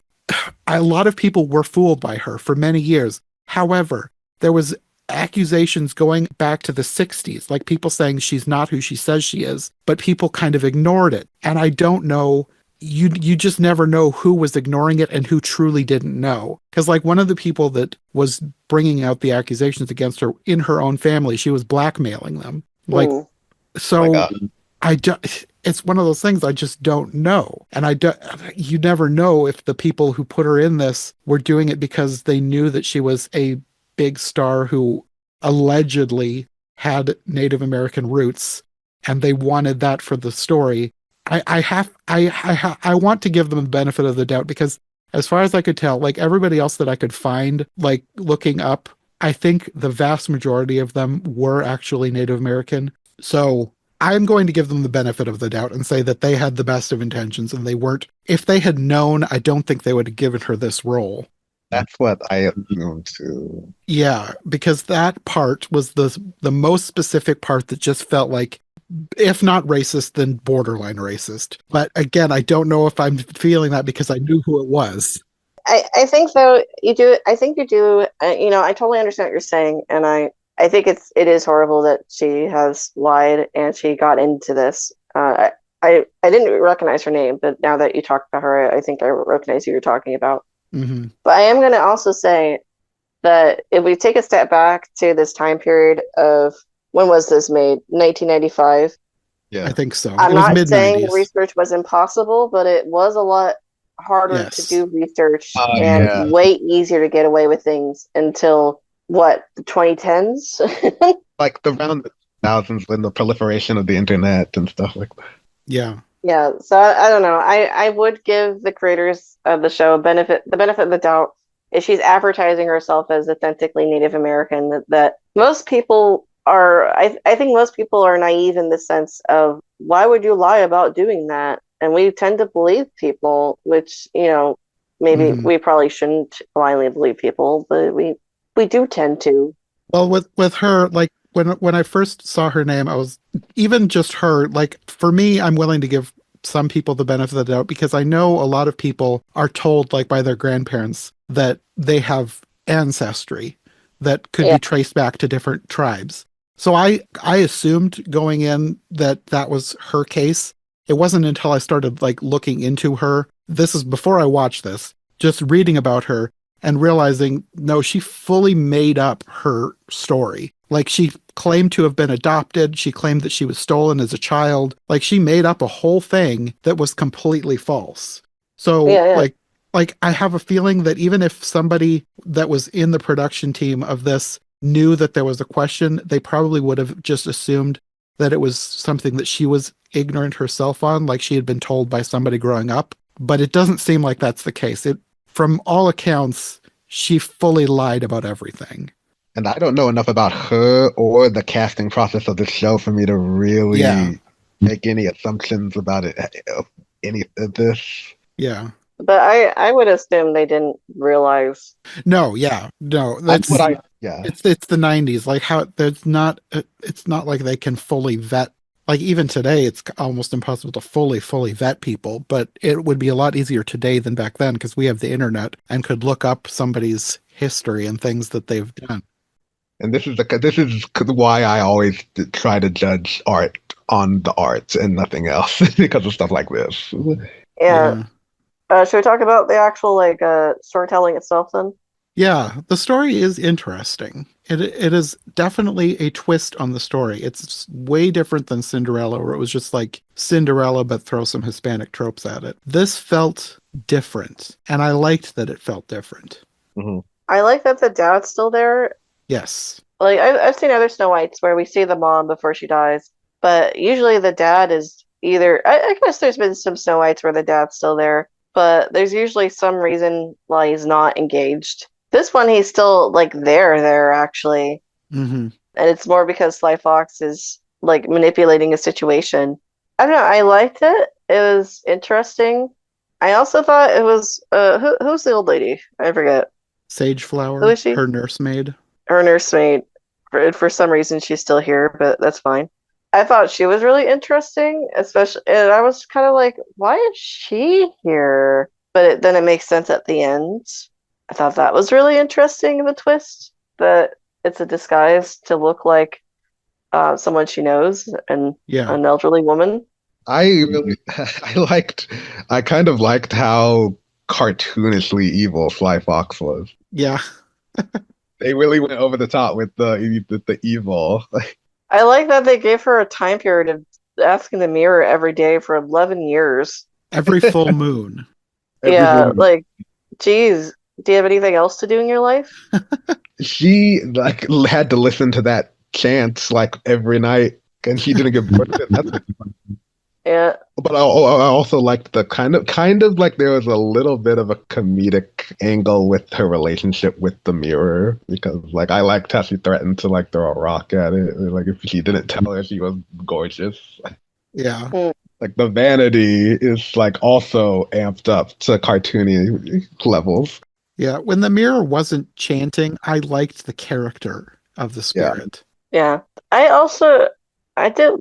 a lot of people were fooled by her for many years. However, there was accusations going back to the 60s, like people saying she's not who she says she is, but people kind of ignored it. And I don't know, you just never know who was ignoring it and who truly didn't know. Because like one of the people that was bringing out the accusations against her in her own family, she was blackmailing them. Like, Mm. Oh my so God. I don't, it's one of those things I just don't know. And you never know if the people who put her in this were doing it because they knew that she was a big star who allegedly had Native American roots and they wanted that for the story. I want to give them the benefit of the doubt, because as far as I could tell, like everybody else that I could find, like looking up, I think the vast majority of them were actually Native American. So I'm going to give them the benefit of the doubt and say that they had the best of intentions and they weren't. If they had known, I don't think they would have given her this role. That's what I assumed too. Yeah, because that part was the most specific part that just felt like, if not racist, then borderline racist. But again, I don't know if I'm feeling that because I knew who it was. I think though you do. I think you do. I totally understand what you're saying, and I think it is horrible that she has lied and she got into this. I didn't recognize her name, but now that you talked about her, I think I recognize who you're talking about. Mm-hmm. But I am going to also say that if we take a step back to this time period of, when was this made? 1995. Yeah. I think so. I'm It was not mid saying 90s. research was impossible, but it was a lot harder to Yes. do research and Yeah. way easier to get away with things until what, the 2010s? Like around the thousands when the proliferation of the internet and stuff like that. Yeah. Yeah, so I don't know. I would give the creators of the show the benefit of the doubt if she's advertising herself as authentically Native American, that most people are, I think most people are naive in the sense of, why would you lie about doing that? And we tend to believe people, which, maybe Mhm. we probably shouldn't blindly believe people, but we do tend to. Well, with her, like when I first saw her name, I was, even just her, like for me, I'm willing to give some people the benefit of the doubt because I know a lot of people are told, like by their grandparents, that they have ancestry that could Yeah. be traced back to different tribes. So I assumed going in that that was her case. It wasn't until I started like looking into her. This is before I watched this, just reading about her, and realizing, no, she fully made up her story. Like, she claimed to have been adopted. She claimed that she was stolen as a child. Like, she made up a whole thing that was completely false. So, Yeah, like I have a feeling that even if somebody that was in the production team of this knew that there was a question, they probably would have just assumed that it was something that she was ignorant herself on, like she had been told by somebody growing up. But it doesn't seem like that's the case. From all accounts, she fully lied about everything. And I don't know enough about her or the casting process of the show for me to Yeah. really make any assumptions about it, any of this. Yeah. but I would assume they didn't realize. No, yeah. No, That's what yeah. it's the 90s. Like, how there's not it's not like they can fully vet. Like, even today it's almost impossible to fully vet people, but it would be a lot easier today than back then because we have the internet and could look up somebody's history and things that they've done. And this is why I always try to judge art on the art and nothing else because of stuff like this. Yeah. Yeah. Should we talk about the actual storytelling itself then? Yeah, the story is interesting. It is definitely a twist on the story. It's way different than Cinderella, where it was just like Cinderella, but throw some Hispanic tropes at it. This felt different, and I liked that it felt different. Mhm. I like that the dad's still there. Yes. Like I've seen other Snow Whites where we see the mom before she dies, but usually the dad is either. I guess there's been some Snow Whites where the dad's still there, but there's usually some reason why he's not engaged. This one, he's still like there actually, Hmm. and it's more because Sly Fox is like manipulating a situation. I don't know. I liked it. It was interesting. I also thought it was who's the old lady? I forget. Sage Who Flower, is she? her nursemaid. Her nursemaid. For some reason, she's still here, but that's fine. I thought she was really interesting, especially, and I was kind of like, why is she here? But then it makes sense at the end. I thought that was really interesting of a twist that it's a disguise to look like someone she knows and Yeah. an elderly woman. I really, I kind of liked how cartoonishly evil Sly Fox was. Yeah. They really went over the top with the evil. I like that they gave her a time period of asking the mirror every day for 11 years. Every full moon. Yeah, Everyone, like, geez, do you have anything else to do in your life? she like had to listen to that chant like every night, and she didn't get bored of it. Yeah, But I also liked the kind of like there was a little bit of a comedic angle with her relationship with the mirror because like I liked how she threatened to like throw a rock at it. Like if she didn't tell her she was gorgeous. Yeah. Like the vanity is like also amped up to cartoony levels. Yeah. When the mirror wasn't chanting, I liked the character of the Yeah. spirit. yeah. I also, I did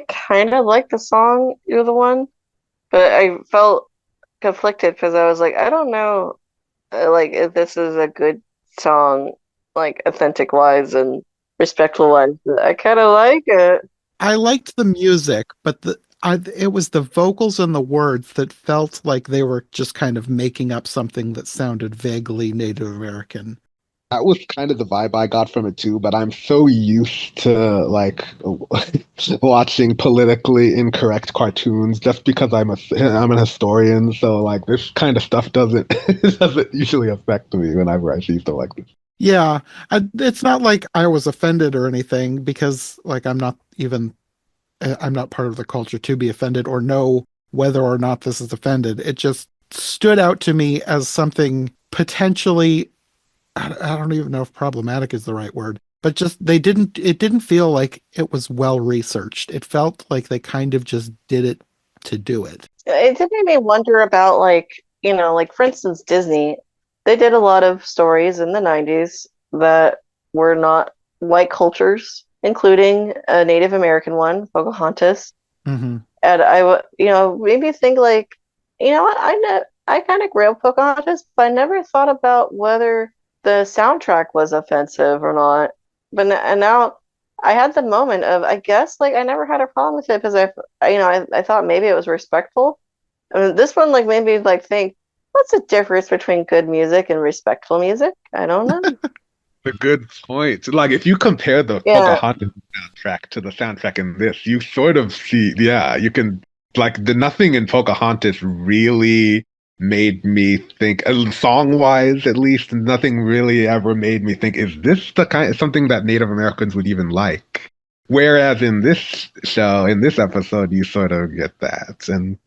kind of like the song "You're the One," but I felt conflicted because I was like, I don't know, like if this is a good song, like authentic wise and respectful wise. I kind of like it. I liked the music, but it was the vocals and the words that felt like they were just kind of making up something that sounded vaguely Native American. That was kind of the vibe I got from it too, but I'm so used to like watching politically incorrect cartoons just because I'm an historian, so like this kind of stuff doesn't doesn't usually affect me whenever I see stuff like this. Yeah, it's not like I was offended or anything because like I'm not part of the culture to be offended or know whether or not this is offended. It just stood out to me as something potentially, I don't even know if problematic is the right word, but just it didn't feel like it was well researched. It felt like they kind of just did it to do it. It did make me wonder about like for instance, Disney. They did a lot of stories in the 90s that were not white cultures, including a Native American one, Pocahontas. Hmm. And made me think like, you know what, I kind of grew up Pocahontas, but I never thought about whether the soundtrack was offensive or not. And now I had the moment of, I guess, like I never had a problem with it because I thought maybe it was respectful. I mean, this one like made me like think, what's the difference between good music and respectful music? I don't know. A good point. Like if you compare the Yeah, Pocahontas soundtrack to the soundtrack in this, you sort of see, yeah, you can like the nothing in Pocahontas really made me think, song-wise at least, nothing really ever made me think, is this the kind something that Native Americans would even like? Whereas in this show, in this episode, you sort of get that, and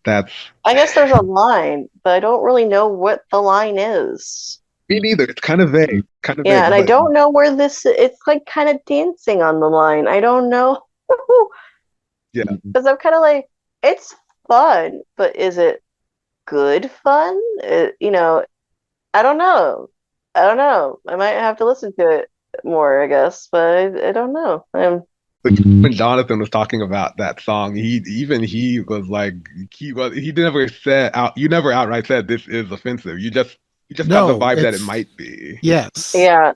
that's I guess there's a line, but I don't really know what the line is. me neither. It's kind of Yeah, and vague, I but don't know where this. It's like kind of dancing on the line. I don't know. yeah. Because I'm kind of like, it's fun, but is it good fun? I don't know. I don't know. I might have to listen to it more, I guess, but I don't know. Like, when Jonathan was talking about that song, he was like he never said out you never outright said this is offensive. You just got the No, vibe that it it's might be. yes. Yeah.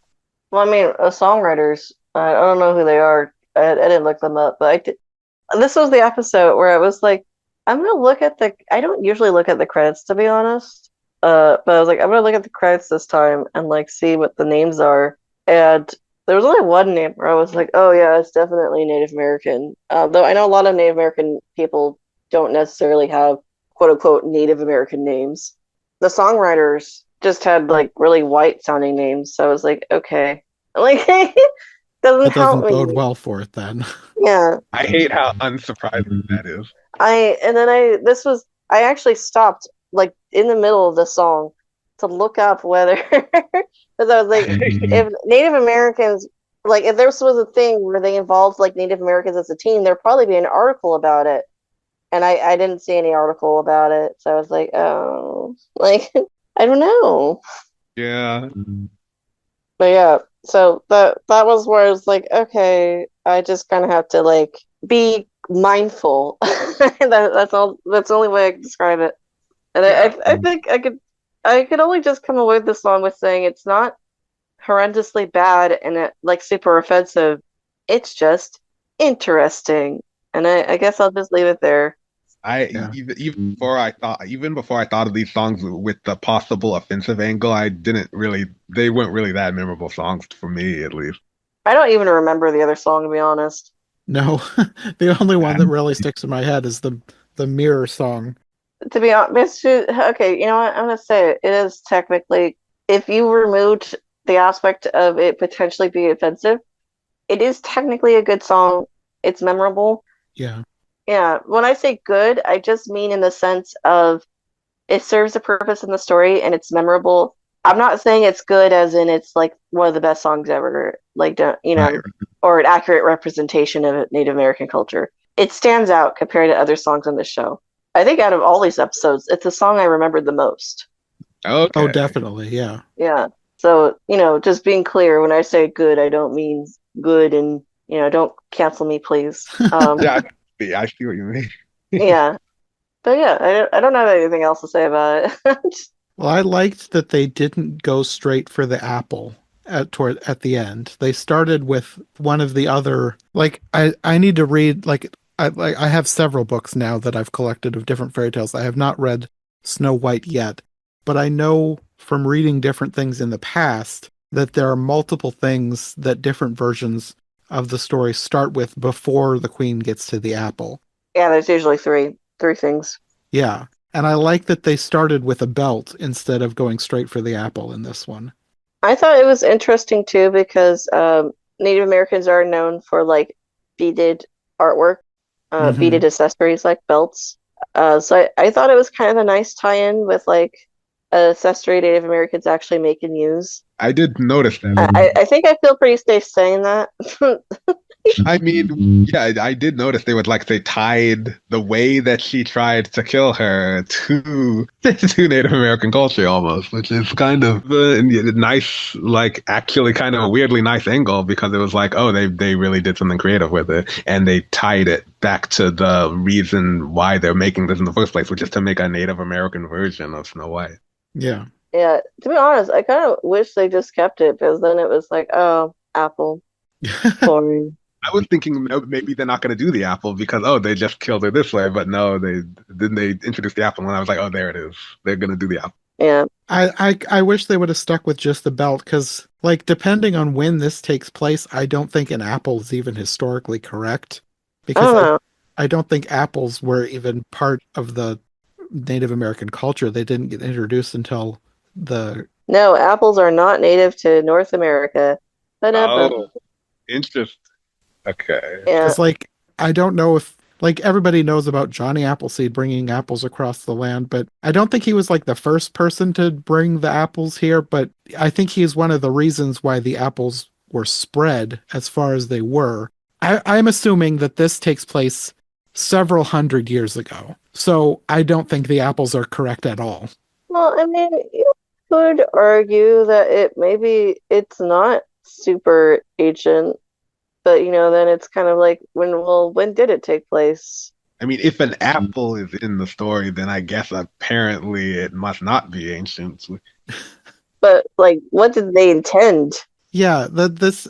Well, I mean, songwriters, I don't know who they are. I didn't look them up, but I did. This was the episode where I was like, I'm gonna look at the. I don't usually look at the credits, to be honest. But I was like, I'm gonna look at the credits this time and like see what the names are. And there was only one name where I was like, oh yeah, it's definitely Native American. Though I know a lot of Native American people don't necessarily have quote unquote Native American names. The songwriters just had like really white sounding names, so I was like, okay, like doesn't That help doesn't bode me. well for it then. Yeah. I hate how unsurprising that is. I actually stopped like in the middle of the song to look up whether because I was like if Native Americans like if this was a thing where they involved like Native Americans as a team, there'd probably be an article about it. And I didn't see any article about it. So I was like, oh, like I don't know. Yeah. But yeah, so that was where I was like, okay, I just kind of have to like be mindful. That's all. That's the only way I can describe it. And Yeah. I think I could only just come away with this song with saying it's not horrendously bad and it like super offensive. It's just interesting, and I guess I'll just leave it there. Yeah. Even before I thought of these songs with the possible offensive angle, I didn't really they weren't really that memorable songs for me at least. I don't even remember the other song to be honest. No, the only one that really sticks in my head is the mirror song. To be honest, okay, you know what? I'm gonna say it. It is technically, if you removed the aspect of it potentially being offensive, it is technically a good song. It's memorable. Yeah. Yeah, when I say good, I just mean in the sense of it serves a purpose in the story and it's memorable. I'm not saying it's good as in it's like one of the best songs ever, like Right. or an accurate representation of Native American culture. It stands out compared to other songs on this show. I think out of all these episodes, it's the song I remembered the most. Oh, Okay. definitely. Yeah. Yeah. So, just being clear, when I say good, I don't mean good and, don't cancel me, please. Yeah, I see what you mean. Yeah. But yeah, I don't have anything else to say about it. Well, I liked that they didn't go straight for the apple at the end. They started with one of the other like I need to read I have several books now that I've collected of different fairy tales. I have not read Snow White yet, but I know from reading different things in the past that there are multiple things that different versions of the story start with before the queen gets to the apple. Yeah, there's usually three things. Yeah. And I like that they started with a belt instead of going straight for the apple in this one. I thought it was interesting too because Native Americans are known for like beaded artwork, Hmm. beaded accessories like belts. So I thought it was kind of a nice tie-in with like an accessory Native Americans actually make and use. I did notice that. I think I feel pretty safe saying that. I mean, yeah, I did notice they tied the way that she tried to kill her to to Native American culture almost, which is kind of a nice, like actually kind of a weirdly nice angle because it was like, oh, they really did something creative with it, and they tied it back to the reason why they're making this in the first place, which is to make a Native American version of Snow White. Yeah. Yeah, to be honest, I kind of wish they just kept it because then it was like, oh, Apple, boring. I was thinking maybe they're not going to do the apple because they just killed her this way, but no, they introduced the apple, and I was like, oh, there it is. They're going to do the apple. Yeah. I wish they would have stuck with just the belt because, like, depending on when this takes place, I don't think an apple is even historically correct I because don't know. I don't think apples were even part of the Native American culture. They didn't get introduced until the No, apples are not native to North America. Oh, interesting. Okay. Yeah. because, like, I don't know if, like, everybody knows about Johnny Appleseed bringing apples across the land, but I don't think he was like the first person to bring the apples here. But I think he is one of the reasons why the apples were spread as far as they were. I'm assuming that this takes place several hundred years ago. So I don't think the apples are correct at all. Well, I mean, you could argue that maybe it's not super ancient, but then it's kind of like when did it take place? I mean, if an apple is in the story, then I guess apparently it must not be ancient. But like, what did they intend? Yeah, this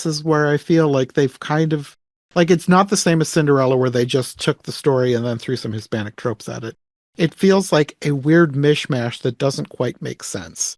is where I feel like they've kind of like it's not the same as Cinderella where they just took the story and then threw some Hispanic tropes at it. It feels like a weird mishmash that doesn't quite make sense.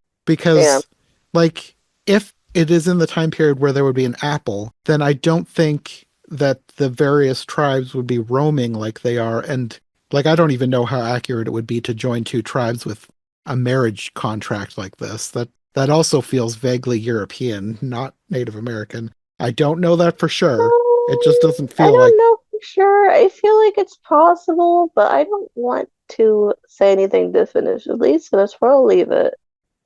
Yeah. Because like if it is in the time period where there would be an apple, then I don't think that the various tribes would be roaming like they are, and like I don't even know how accurate it would be to join two tribes with a marriage contract like this. That also feels vaguely European, not Native American. I don't know that for sure. It just doesn't I feel like don't know for sure. I feel like it's possible, but I don't want to say anything definitively, so that's where I'll leave it.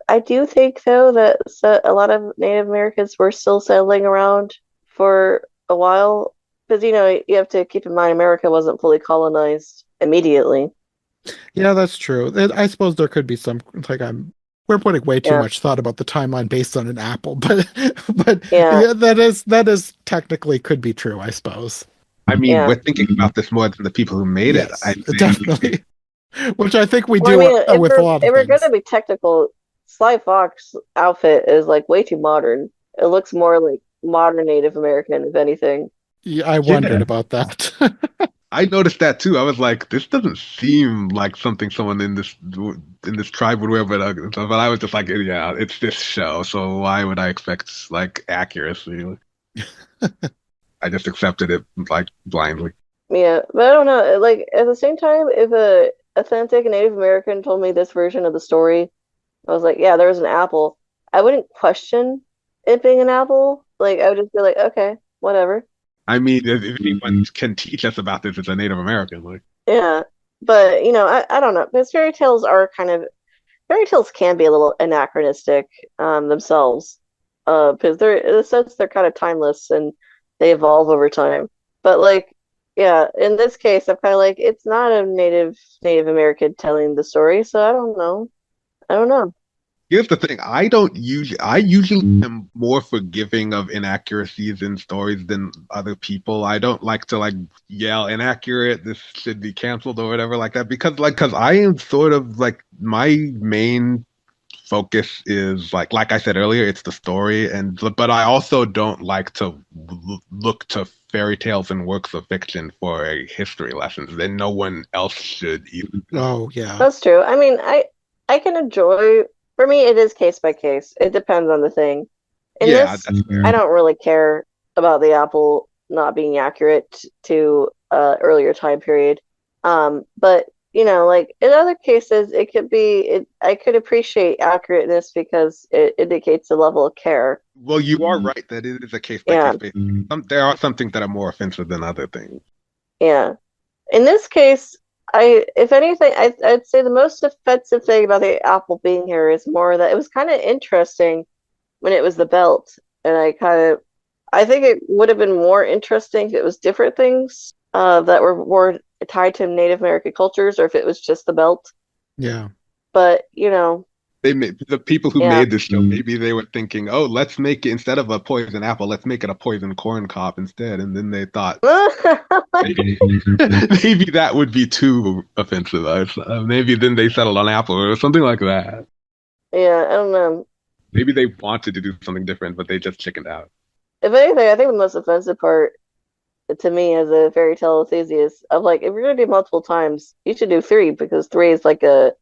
I do think, though, that a lot of Native Americans were still settling around for a while, because you have to keep in mind America wasn't fully colonized immediately. yeah, that's true. I suppose there could be some like we're putting way too Yeah, much thought about the timeline based on an apple, but yeah, yeah, that is technically could be true, I suppose. I mean, yeah. we're thinking about this more than the people who made it. I Yes, think. definitely. Which I think we Well, I do mean, with a lot if of we're gonna things. be technical, Sly Fox outfit is like way too modern. It looks more like modern Native American, if anything. Yeah, I Yeah, wondered about that. I noticed that too. I was like, this doesn't seem like something someone in this tribe would wear, but I was just like, yeah, it's this show, so why would I expect like accuracy? I just accepted it like blindly. Yeah, but I don't know. Like at the same time, if a authentic Native American told me this version of the story, I was like, yeah, there was an apple. I wouldn't question it being an apple. Like I would just be like, okay, whatever. I mean, if anyone can teach us about this, it's a Native American. Like, Yeah. But I don't know. Because fairy tales can be a little anachronistic themselves. Because they're in a sense they're kind of timeless and they evolve over time. But like, yeah, in this case, I'm kind of like it's not a Native American telling the story, so I don't know. I don't know. here's the thing: I usually am more forgiving of inaccuracies in stories than other people. I don't like to like yell inaccurate. This should be canceled or whatever like that because I am sort of like my main focus is like I said earlier, it's the story, and but I also don't like to look to fairy tales and works of fiction for a history lessons. And no one else should either. Oh yeah. That's true. I mean, I can enjoy. For me, it is case by case. It depends on the thing. In Yeah, this, that's fair. I don't really care about the apple not being accurate to earlier time period. But like in other cases, it could be. I could appreciate accurateness because it indicates a level of care. Well, you are right that it is a case by Yeah, case basis. There are some things that are more offensive than other things. yeah. In this case, if anything, I'd say the most offensive thing about the apple being here is more that it was kind of interesting when it was the belt, and I think it would have been more interesting if it was different things that were more tied to Native American cultures, or if it was just the belt. Yeah. But The people who yeah, made this show, maybe they were thinking, "Oh, let's make it instead of a poison apple, let's make it a poison corn cob instead." And then they thought maybe, maybe that would be too offensive. Maybe then they settled on apple or something like that. yeah, I don't know. Maybe they wanted to do something different, but they just chickened out. If anything, I think the most offensive part to me as a fairy tale enthusiast of like, if you're gonna do multiple times, you should do three because three is like a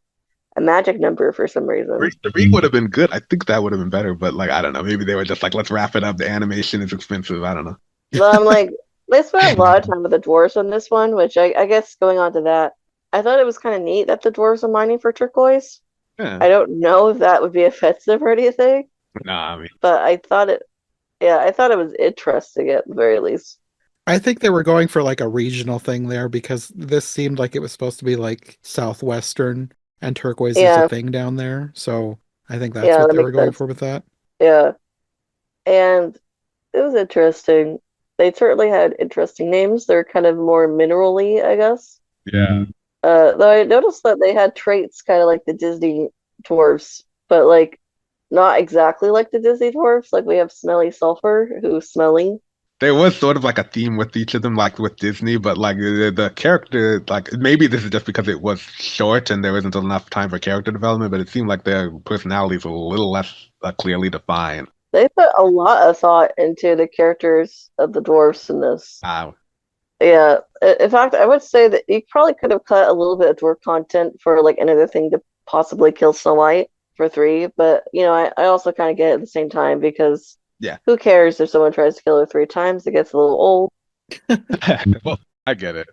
magic number for some reason. Three would have been good. I think that would have been better, but like I don't know. Maybe they were just like, let's wrap it up. The animation is expensive. I don't know. But I'm like, they spent a lot of time with the dwarves on this one, which I guess going on to that, I thought it was kind of neat that the dwarves are mining for turquoise. Yeah. I don't know if that would be offensive or anything, Nah, I mean, but I thought it was interesting at the very least. I think they were going for like a regional thing there because this seemed like it was supposed to be like southwestern and turquoise is a Yeah, thing down there. So I think that's yeah, what that they were makes going sense. for with that. Yeah, and it was interesting. They certainly had interesting names. They're kind of more minerally, I guess. yeah. Though I noticed that they had traits kind of like the Disney dwarfs, but like not exactly like the Disney dwarfs. Like we have Smelly Sulfur, who's smelly. There was sort of like a theme with each of them, like with Disney, but like the character, like maybe this is just because it was short and there wasn't enough time for character development, but it seemed like their personalities were a little less clearly defined. They put a lot of thought into the characters of the dwarfs in this. Wow. Yeah, in fact, I would say that you probably could have cut a little bit of dwarf content for like another thing to possibly kill Snow White for three, but I also kind of get it at the same time because Yeah. who cares if someone tries to kill her three times? It gets a little old. Well, I get it.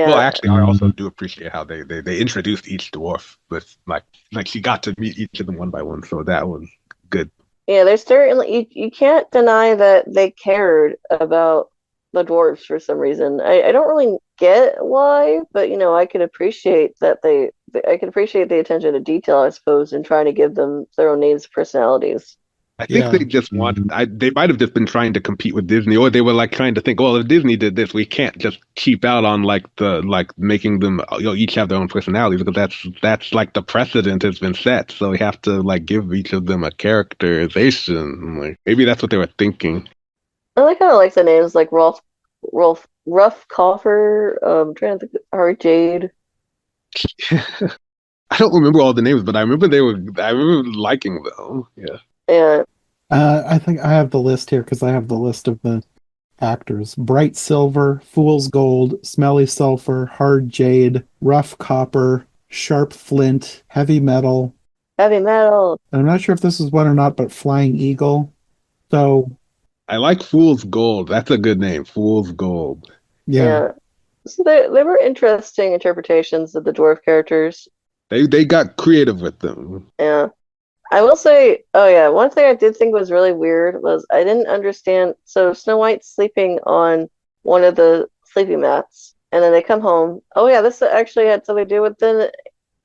Well, Yeah, actually, I also do appreciate how they introduced each dwarf with like she got to meet each of them one by one, so that was good. yeah. There's certainly you can't deny that they cared about the dwarves for some reason. I don't really get why, but I can appreciate that I can appreciate the attention to detail, I suppose, in trying to give them their own names, personalities. I think Yeah. they just wanted. They might have just been trying to compete with Disney, or they were like trying to think, well, if Disney did this, we can't just cheap out on like making them each have their own personalities because that's like the precedent has been set. So we have to like give each of them a characterization. Like maybe that's what they were thinking. I kind of like the names like Rough Coffer. Trying to think, Hard Jade. I don't remember all the names, but I remember they were. I remember liking them. Yeah. Yeah, I think I have the list here because I have the list of the actors. Bright Silver, Fool's Gold, Smelly Sulfur, Hard Jade, Rough Copper, Sharp Flint, Heavy Metal. heavy metal. And I'm not sure if this is one or not, but Flying Eagle. So, I like Fool's Gold. That's a good name, Fool's Gold. yeah. Yeah. So they were interesting interpretations of the dwarf characters. They got creative with them. Yeah. I will say, oh yeah, one thing I did think was really weird was I didn't understand. So Snow White's sleeping on one of the sleeping mats, and then they come home. Oh yeah, this actually had something to do with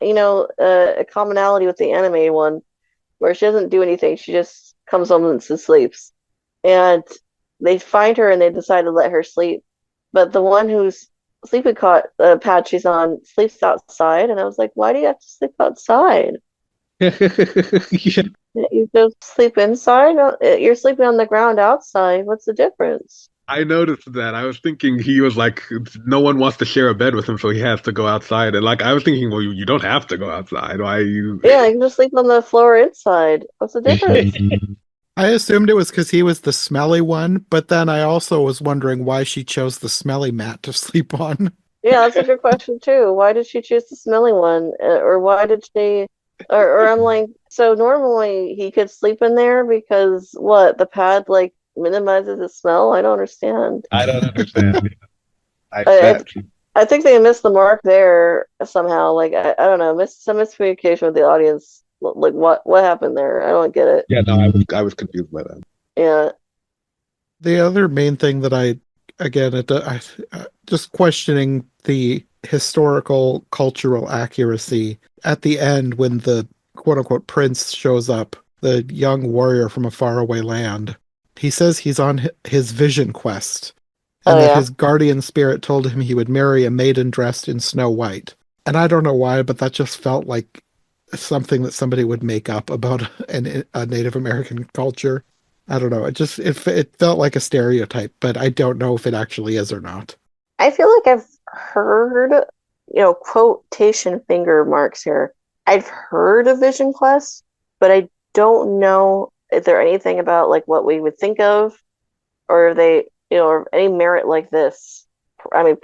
a commonality with the animated one, where she doesn't do anything. She just comes home and sleeps. And they find her and they decide to let her sleep. But the one who's sleeping cot pad she's on sleeps outside, and I was like, why do you have to sleep outside? Yeah. You just sleep inside? You're sleeping on the ground outside. What's the difference? I noticed that. I was thinking he was like, no one wants to share a bed with him, so he has to go outside. And like, I was thinking, well, you don't have to go outside. Why are you? Yeah, you can just sleep on the floor inside. What's the difference? I assumed it was because he was the smelly one, but then I also was wondering why she chose the smelly mat to sleep on. Yeah, that's a good question too. Why did she choose the smelly one? Or why did she? Or I'm like, so normally he could sleep in there because what? The pad like minimizes the smell? I don't understand. I don't understand. I I, I bet. I think they missed the mark there somehow. Like I don't know, some miscommunication with the audience. Like what happened there? I don't get it. Yeah, no, I was confused by that. Yeah, The other main thing that again, just questioning the historical cultural accuracy at the end when the quote unquote prince shows up, the young warrior from a faraway land. He says he's on his vision quest oh and that yeah. his guardian spirit told him he would marry a maiden dressed in snow white. And I don't know why, but that just felt like something that somebody would make up about a Native American culture. I don't know. It felt like a stereotype, but I don't know if it actually is or not. I feel like I've heard, quotation finger marks here. I've heard of Vision Quest, but I don't know if there anything about like what we would think of. or they, or any merit like this. I mean,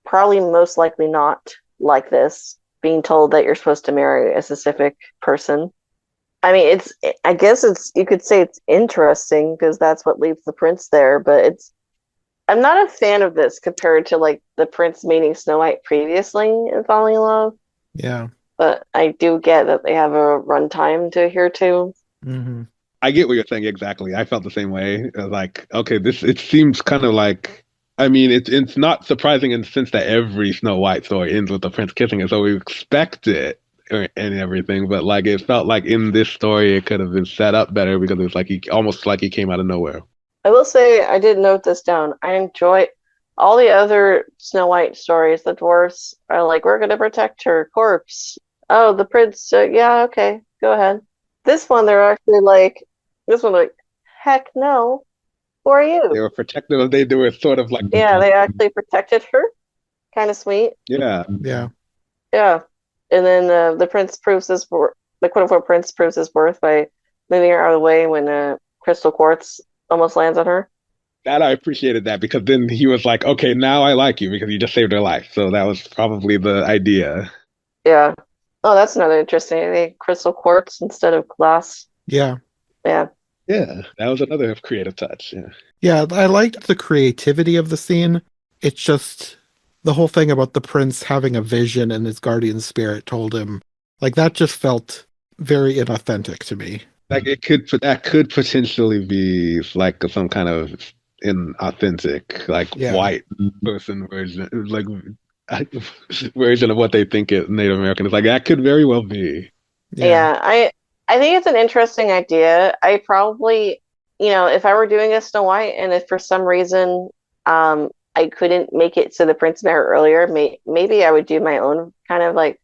probably most likely not like this, being told that you're supposed to marry a specific person. I mean, I guess you could say it's interesting because that's what leads the prince there, but I'm not a fan of this compared to like the prince meeting Snow White previously and falling in love. Yeah. But I do get that they have a runtime to adhere to. Hmm. I get what you're saying exactly. I felt the same way. Like, okay, it seems kind of like, I mean, it's not surprising in the sense that every Snow White story ends with the prince kissing her, so we expect it and everything. But like, it felt like in this story, it could have been set up better because it was like almost like he came out of nowhere. I will say I did note this down. I enjoy all the other Snow White stories. The dwarfs are like, we're going to protect her corpse. Oh, the prince, yeah, okay, go ahead. This one, they're actually like, heck no. Who are They you? were protective. They were sort of like, Yeah, they actually protected her. Kind of sweet. yeah. Yeah. Yeah. And then the prince proves his worth. The quote unquote prince proves his worth by moving her out of the way when crystal quartz almost lands on her. That I appreciated that because then he was like, okay, now I like you because you just saved her life. So that was probably the idea. Yeah. Oh, that's another interesting. They crystal quartz instead of glass. Yeah. Yeah. Yeah, that was another creative touch. Yeah. Yeah. I liked the creativity of the scene. It's just the whole thing about the prince having a vision and his guardian spirit told him, like, that just felt very inauthentic to me. Like that could potentially be like some kind of inauthentic, like Yeah. white person version, like version of what they think it Native American is. Like that could very well be. Yeah. Yeah. I think it's an interesting idea. I probably, if I were doing a Snow White and if for some reason I couldn't make it to the prince met her earlier, maybe I would do my own kind of like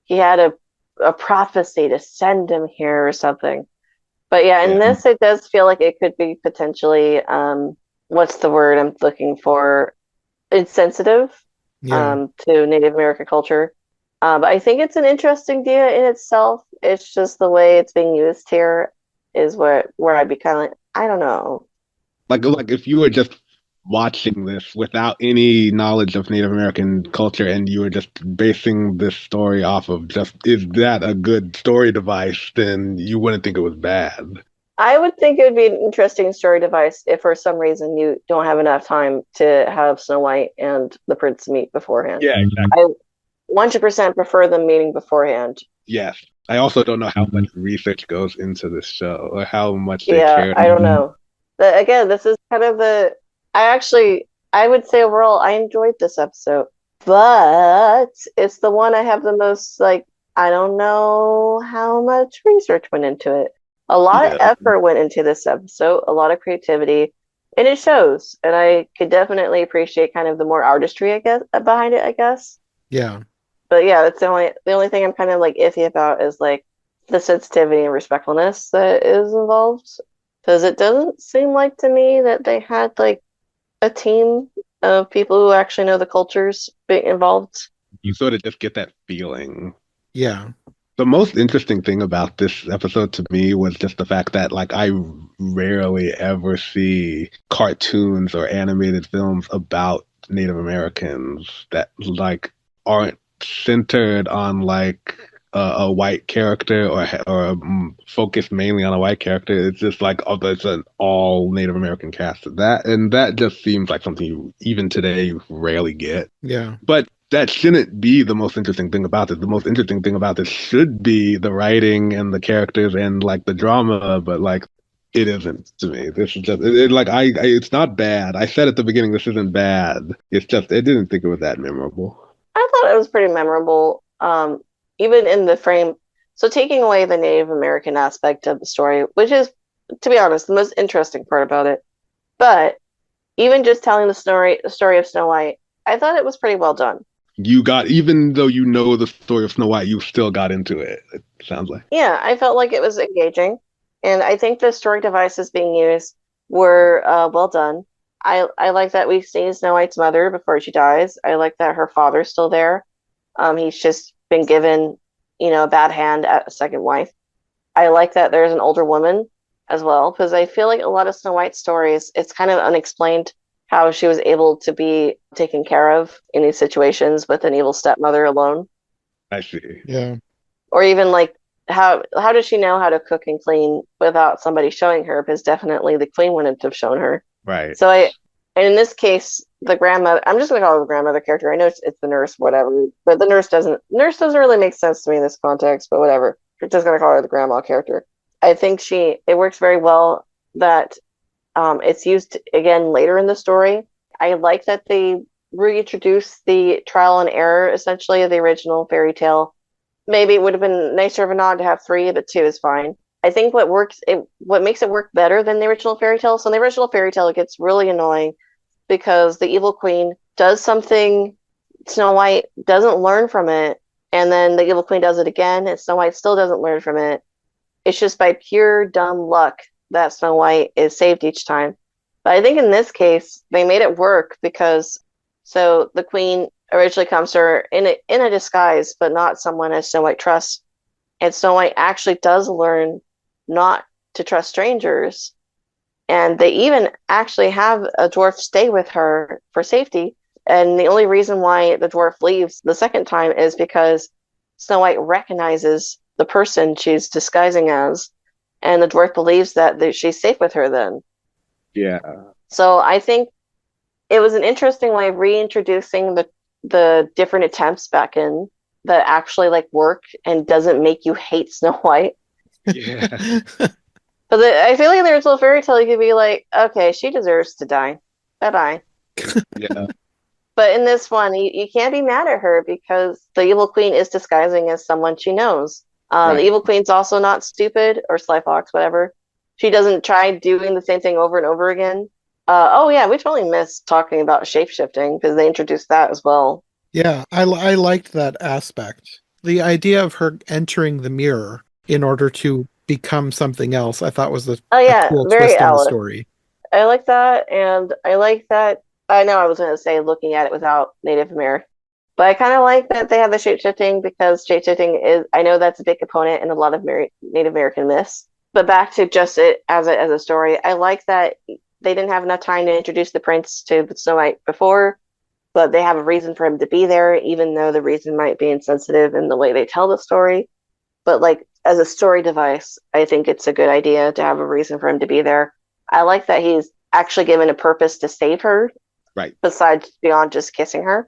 he had a prophecy to send him here or something. But yeah, in Yeah. this, it does feel like it could be potentially, what's the word I'm looking for? Insensitive, Yeah. to Native American culture. But I think it's an interesting idea in itself. It's just the way it's being used here is where I'd be kind of like, I don't know. Like if you were just watching this without any knowledge of Native American culture and you were just basing this story off of just is that a good story device, then you wouldn't think it was bad. I would think it would be an interesting story device if for some reason you don't have enough time to have Snow White and the prince meet beforehand. Yeah, exactly. I 100% prefer them meeting beforehand. Yes. I also don't know how much research goes into this show or how much they Yeah, care. I don't know. Again, this is kind of I would say overall, I enjoyed this episode, but it's the one I have the most, like, I don't know how much research went into it. A lot of Yeah. effort went into this episode, a lot of creativity, and it shows. And I could definitely appreciate kind of the more artistry, I guess, behind it, I guess. Yeah. But yeah, that's the only thing I'm kind of like iffy about is like the sensitivity and respectfulness that is involved. Because it doesn't seem like to me that they had like a team of people who actually know the cultures being involved. You sort of just get that feeling. Yeah. The most interesting thing about this episode to me was just the fact that like I rarely ever see cartoons or animated films about Native Americans that like aren't centered on like a white character or focused mainly on a white character. It's just like it's an all Native American cast. That just seems like something you even today rarely get. Yeah. But that shouldn't be the most interesting thing about it. The most interesting thing about this should be the writing and the characters and like the drama, but like it isn't to me. This is just like it's not bad. I said at the beginning this isn't bad. It's just I didn't think it was that memorable. I thought it was pretty memorable, even in the frame. So taking away the Native American aspect of the story, which is, to be honest, the most interesting part about it. But even just telling the story of Snow White, I thought it was pretty well done. Even though you know the story of Snow White, you still got into it. It sounds like. Yeah, I felt like it was engaging, and I think the story devices being used were well done. I like that we see Snow White's mother before she dies. I like that her father's still there. He's just been given, a bad hand at a second wife. I like that there's an older woman as well, because I feel like a lot of Snow White stories, it's kind of unexplained how she was able to be taken care of in these situations with an evil stepmother alone. I see. Yeah. Or even like how does she know how to cook and clean without somebody showing her? Because definitely the queen wouldn't have shown her. Right. So and in this case, the grandmother, I'm just gonna call her the grandmother character. I know it's the nurse, whatever, but the nurse doesn't really make sense to me in this context, but whatever. We're just gonna call her the grandma character. I think it works very well that it's used again later in the story. I like that they reintroduce the trial and error essentially of the original fairy tale. Maybe it would have been nicer of a nod to have three, but two is fine. I think what makes it work better than the original fairy tale. So in the original fairy tale, it gets really annoying because the evil queen does something, Snow White doesn't learn from it, and then the evil queen does it again, and Snow White still doesn't learn from it. It's just by pure dumb luck that Snow White is saved each time. But I think in this case, they made it work because so the queen originally comes to her in a disguise, but not someone as Snow White trusts. And Snow White actually does learn not to trust strangers. And they even actually have a dwarf stay with her for safety. And the only reason why the dwarf leaves the second time is because Snow White recognizes the person she's disguising as, and the dwarf believes that she's safe with her then. Yeah. So I think it was an interesting way of reintroducing the different attempts back in that actually like work and doesn't make you hate Snow White. Yeah. But I feel like in the original fairy tale, you could be like, okay, she deserves to die. Bye-bye. Yeah. But in this one, you can't be mad at her because the evil queen is disguising as someone she knows. Right. The evil queen's also not stupid or sly fox, whatever. She doesn't try doing the same thing over and over again. Oh yeah, we totally missed talking about shapeshifting because they introduced that as well. Yeah, I liked that aspect. The idea of her entering the mirror in order to become something else, I thought was Oh a yeah, cool very twist on the Alice. story. I like that, and I like that. I know I was going to say looking at it without Native American, but I kind of like that they have the shapeshifting because shapeshifting is. I know that's a big component in a lot of Native American myths. But back to just it as a story, I like that they didn't have enough time to introduce the prince to Snow White before, but they have a reason for him to be there, even though the reason might be insensitive in the way they tell the story. But like as a story device, I think it's a good idea to have a reason for him to be there. I like that he's actually given a purpose to save her, Right. besides beyond just kissing her.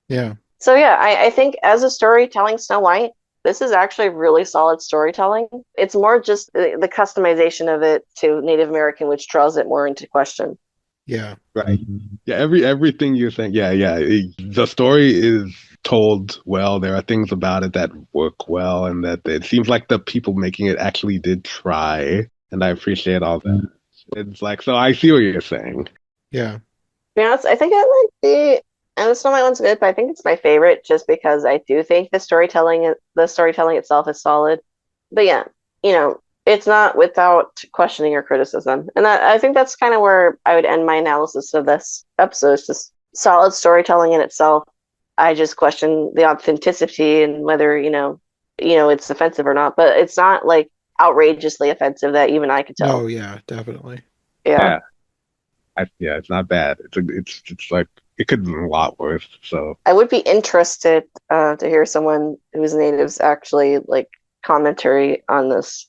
Yeah. So yeah, I think as a storytelling Snow White, this is actually really solid storytelling. It's more just the customization of it to Native American, which draws it more into question. Yeah. Right. Yeah. Everything you're saying. Yeah. Yeah. The story is told well. There are things about it that work well, and that it seems like the people making it actually did try, and I appreciate all that. It's like, so I see what you're saying. Yeah. To be honest, I think I like and the Snow White one's good, but I think it's my favorite just because I do think the storytelling itself is solid. But yeah, it's not without questioning or criticism. And I think that's kind of where I would end my analysis of this episode. It's just solid storytelling in itself. I just question the authenticity and whether, it's offensive or not. But it's not like outrageously offensive that even I could tell. Oh, yeah, definitely. Yeah. Yeah. It's not bad. It's like it could be a lot worse. So I would be interested to hear someone who's natives actually like commentary on this.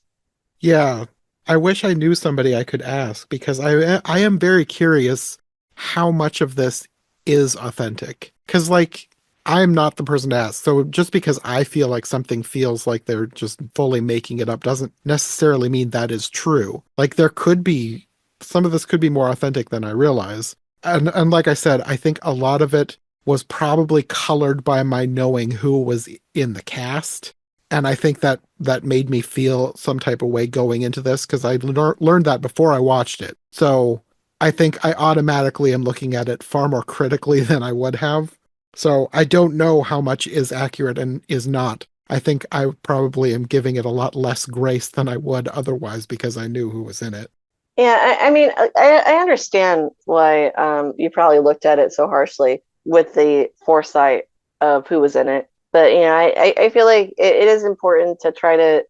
Yeah. I wish I knew somebody I could ask because I am very curious how much of this is authentic. Because like I'm not the person to ask. So just because I feel like something feels like they're just fully making it up doesn't necessarily mean that is true. Like there could be some of this could be more authentic than I realize. And like I said, I think a lot of it was probably colored by my knowing who was in the cast. And I think that made me feel some type of way going into this because I learned that before I watched it. So I think I automatically am looking at it far more critically than I would have. So I don't know how much is accurate and is not. I think I probably am giving it a lot less grace than I would otherwise because I knew who was in it. Yeah, I mean, I understand why you probably looked at it so harshly with the foresight of who was in it. But, I feel like it is important to try to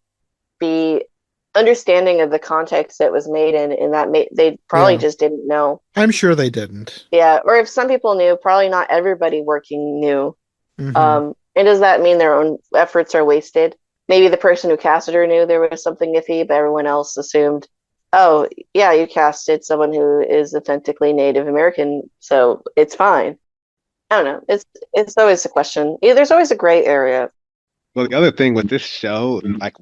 be understanding of the context it was made in, and they probably Yeah. just didn't know. I'm sure they didn't. Yeah, or if some people knew, probably not everybody working knew. Hmm. And does that mean their own efforts are wasted? Maybe the person who casted her knew there was something iffy, but everyone else assumed, oh, yeah, you casted someone who is authentically Native American, so it's fine. I don't know. It's always a question. Yeah, there's always a gray area. Well, the other thing with this show, and like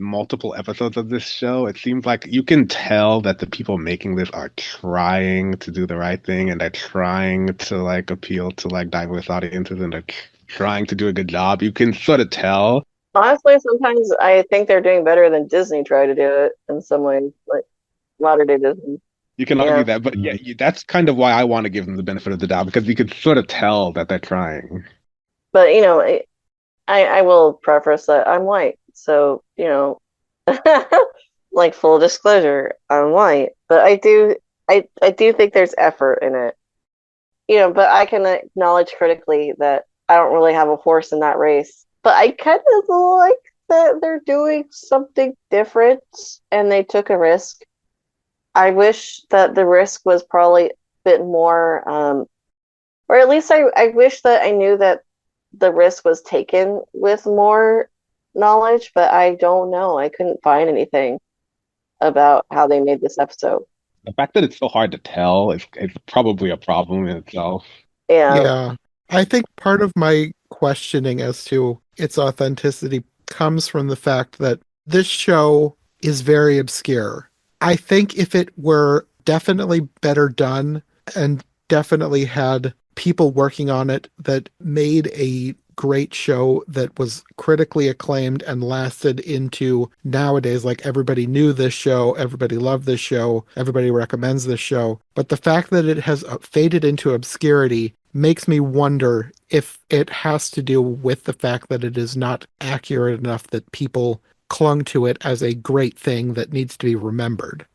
multiple episodes of this show, it seems like you can tell that the people making this are trying to do the right thing, and they're trying to like appeal to like diverse audiences, and they're trying to do a good job. You can sort of tell. Honestly, sometimes I think they're doing better than Disney tried to do it in some ways, like modern day Disney. You can argue Yeah. that, but yeah, that's kind of why I want to give them the benefit of the doubt because you could sort of tell that they're trying. But, I will preface that I'm white. So, like full disclosure, I'm white. But I do think there's effort in it. But I can acknowledge critically that I don't really have a horse in that race. But I kind of like that they're doing something different and they took a risk. I wish that the risk was probably a bit more, or at least I wish that I knew that the risk was taken with more knowledge, but I don't know. I couldn't find anything about how they made this episode. The fact that it's so hard to tell is probably a problem in itself. Yeah. Yeah. I think part of my questioning as to its authenticity comes from the fact that this show is very obscure. I think if it were definitely better done and definitely had people working on it that made a great show that was critically acclaimed and lasted into nowadays, like everybody knew this show, everybody loved this show, everybody recommends this show. But the fact that it has faded into obscurity makes me wonder if it has to do with the fact that it is not accurate enough that people clung to it as a great thing that needs to be remembered.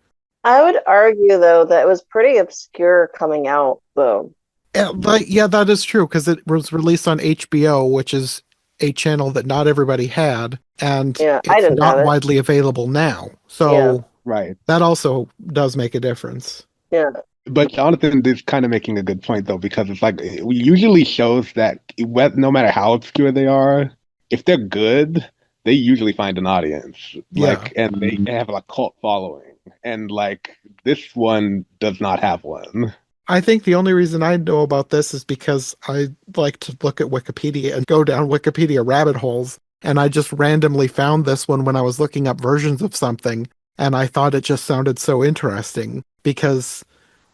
I would argue though that it was pretty obscure coming out though. Yeah, that is true because it was released on HBO, which is a channel that not everybody had, and Yeah, I it's didn't not have it. widely available now. Yeah. So Right. that also does make a difference. Yeah. But Jonathan is kind of making a good point though, because it's like we usually shows that no matter how obscure they are, if they're good, they usually find an audience. Yeah. Like, and they have a cult following. And like this one does not have one. I think the only reason I know about this is because I like to look at Wikipedia and go down Wikipedia rabbit holes. And I just randomly found this one when I was looking up versions of something. And I thought it just sounded so interesting because,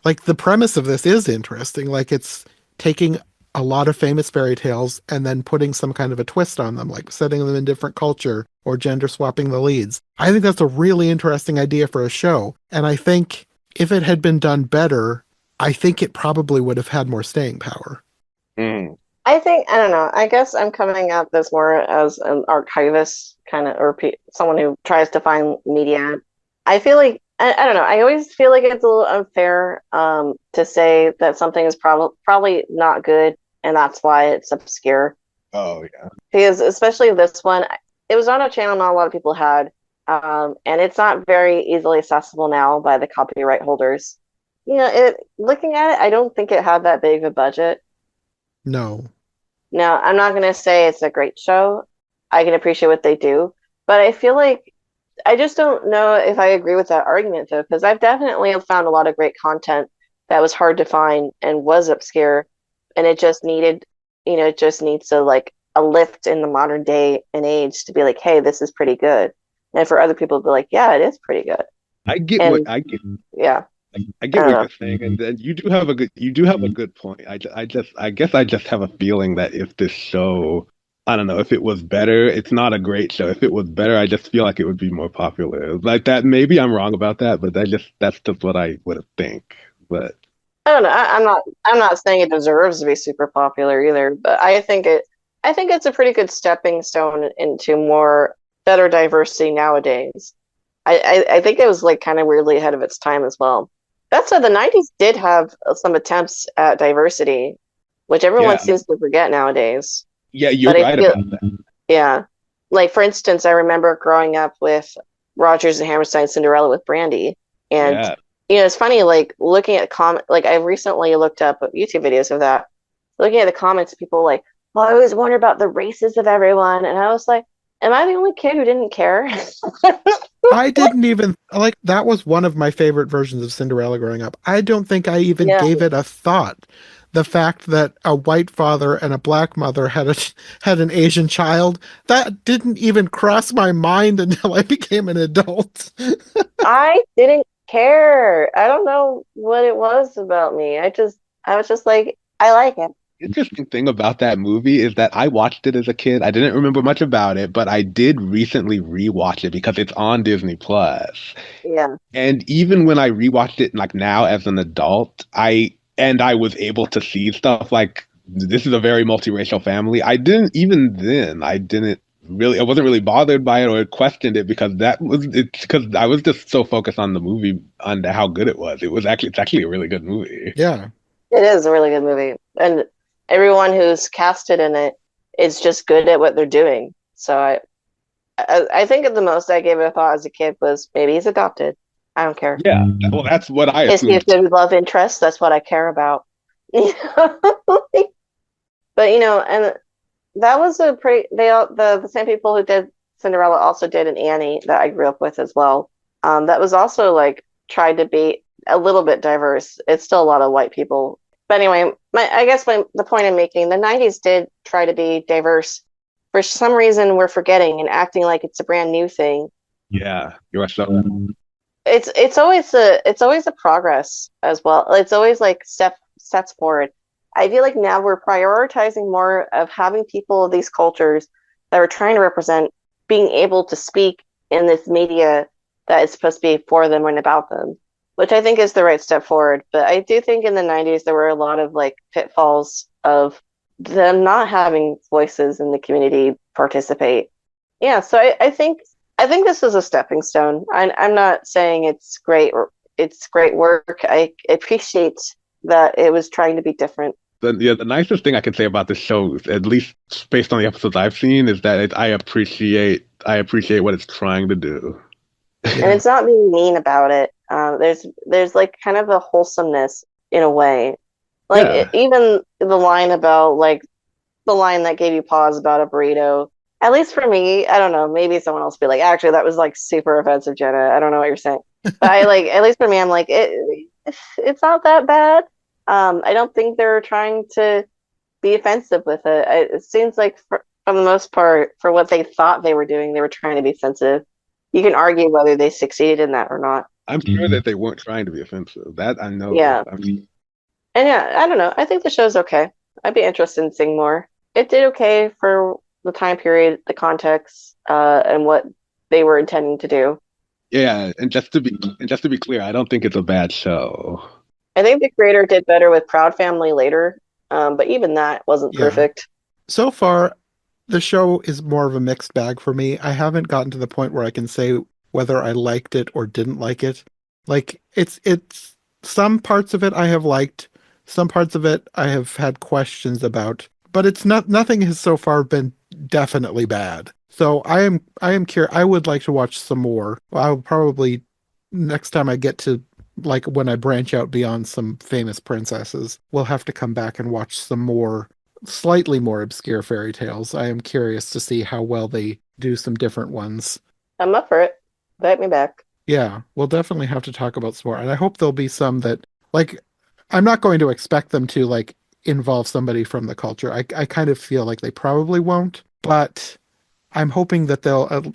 like, the premise of this is interesting. Like, it's taking a lot of famous fairy tales and then putting some kind of a twist on them, like setting them in different culture or gender swapping the leads. I think that's a really interesting idea for a show. And I think if it had been done better, I think it probably would have had more staying power. Mm. I think I don't know. I guess I'm coming at this more as an archivist kind of, or someone who tries to find media. I feel like I don't know. I always feel like it's a little unfair to say that something is probably not good, and that's why it's obscure. Oh yeah. Because especially this one, it was on a channel not a lot of people had, and it's not very easily accessible now by the copyright holders. Looking at it, I don't think it had that big of a budget. No. Now, I'm not going to say it's a great show. I can appreciate what they do, but I feel like I just don't know if I agree with that argument though, because I've definitely found a lot of great content that was hard to find and was obscure, and it just needs to like a lift in the modern day and age to be like, hey, this is pretty good, and for other people to be like, yeah, it is pretty good, I get and what I get. yeah, I I get don't what know. you're saying, and then you do have a good point. I guess I just have a feeling that if this show, I don't know, if it was better, it's not a great show. If it was better, I just feel like it would be more popular. Like that, maybe I'm wrong about that, but that's just what I would think. But I don't know. I'm not saying it deserves to be super popular either, but I think it's a pretty good stepping stone into more better diversity nowadays. I think it was like kind of weirdly ahead of its time as well. That said, the 90s did have some attempts at diversity, which everyone yeah, seems to forget nowadays. yeah, you're But I right feel, about that. yeah, like for instance, I remember growing up with Rogers and Hammerstein's Cinderella with Brandy. And Yeah. it's funny, like looking at like I recently looked up YouTube videos of that, looking at the comments, people like, well, I always wonder about the races of everyone, and I was like, am I the only kid who didn't care? I didn't even like that was one of my favorite versions of Cinderella growing up. I don't think I even Yeah, gave it a thought. The fact that a white father and a black mother had an Asian child, that didn't even cross my mind until I became an adult. I didn't care. I don't know what it was about me. I was just like, I like it. Interesting thing about that movie is that I watched it as a kid. I didn't remember much about it, but I did recently rewatch it because it's on Disney Plus. Yeah. And even when I rewatched it like now as an adult, I was able to see stuff like this is a very multiracial family. I didn't really I wasn't really bothered by it or questioned it because it's because I was just so focused on the movie on how good it was. It's actually a really good movie. Yeah. It is a really good movie. And everyone who's casted in it is just good at what they're doing. So I think at the most I gave it a thought as a kid was maybe he's adopted. I don't care. Yeah. Well, that's what I Is he a assumed. good love interest? That's what I care about. But and that was a pretty they all the same people who did Cinderella also did an Annie that I grew up with as well. That was also like tried to be a little bit diverse. It's still a lot of white people. But anyway, I guess the point I'm making, the 90s did try to be diverse. For some reason, we're forgetting and acting like it's a brand new thing. Yeah, you're so It's always a progress as well. It's always like steps forward. I feel like now we're prioritizing more of having people of these cultures that are trying to represent being able to speak in this media that is supposed to be for them and about them, which I think is the right step forward. But I do think in the 90s there were a lot of like pitfalls of them not having voices in the community participate. Yeah, so I think this is a stepping stone. I'm not saying it's great or it's great work. I appreciate that it was trying to be different. the nicest thing I can say about this show, at least based on the episodes I've seen, is that I appreciate what it's trying to do. And Yeah. it's not being mean about it. There's like kind of a wholesomeness in a way. Like Yeah. even the line about like the line that gave you pause about a burrito. At least for me, I don't know. Maybe someone else would be like, actually, that was like super offensive, Jenna. I don't know what you're saying, but I like at least for me, I'm like it's not that bad. I don't think they're trying to be offensive with it. It seems like for the most part, for what they thought they were doing, they were trying to be sensitive. You can argue whether they succeeded in that or not. I'm sure that they weren't trying to be offensive. That I know. Yeah. I mean, And yeah, I don't know. I think the show's okay. I'd be interested in seeing more. It did okay for the time period, the context, and what they were intending to do. yeah, and just to be clear, I don't think it's a bad show. I think the creator did better with Proud Family later, but even that wasn't Yeah. perfect. So far, the show is more of a mixed bag for me. I haven't gotten to the point where I can say whether I liked it or didn't like it. Like it's some parts of it I have liked, some parts of it I have had questions about, but it's nothing has so far been definitely bad. So I am curious. I would like to watch some more. I'll probably next time I get to like when I branch out beyond some famous princesses, we'll have to come back and watch some more slightly more obscure fairy tales. I am curious to see how well they do some different ones. I'm up for it. Invite me back. Yeah, we'll definitely have to talk about some more. And I hope there'll be some that like I'm not going to expect them to like involve somebody from the culture. I kind of feel like they probably won't, but I'm hoping that they'll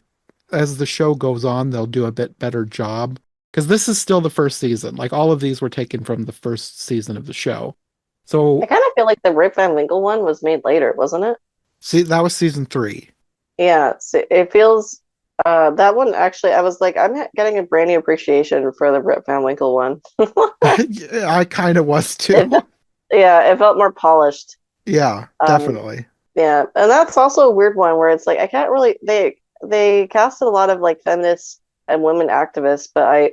as the show goes on, they'll do a bit better job because this is still the first season. Like all of these were taken from the first season of the show. So I kind of feel like the Rip Van Winkle one was made later, wasn't it? see, that was season 3. Yeah, so it feels that one actually. I was like, I'm getting a brand new appreciation for the Rip Van Winkle one. I kind of was too. Yeah, it felt more polished. Yeah, definitely. Yeah, and that's also a weird one where it's like I can't really they casted a lot of like feminists and women activists, but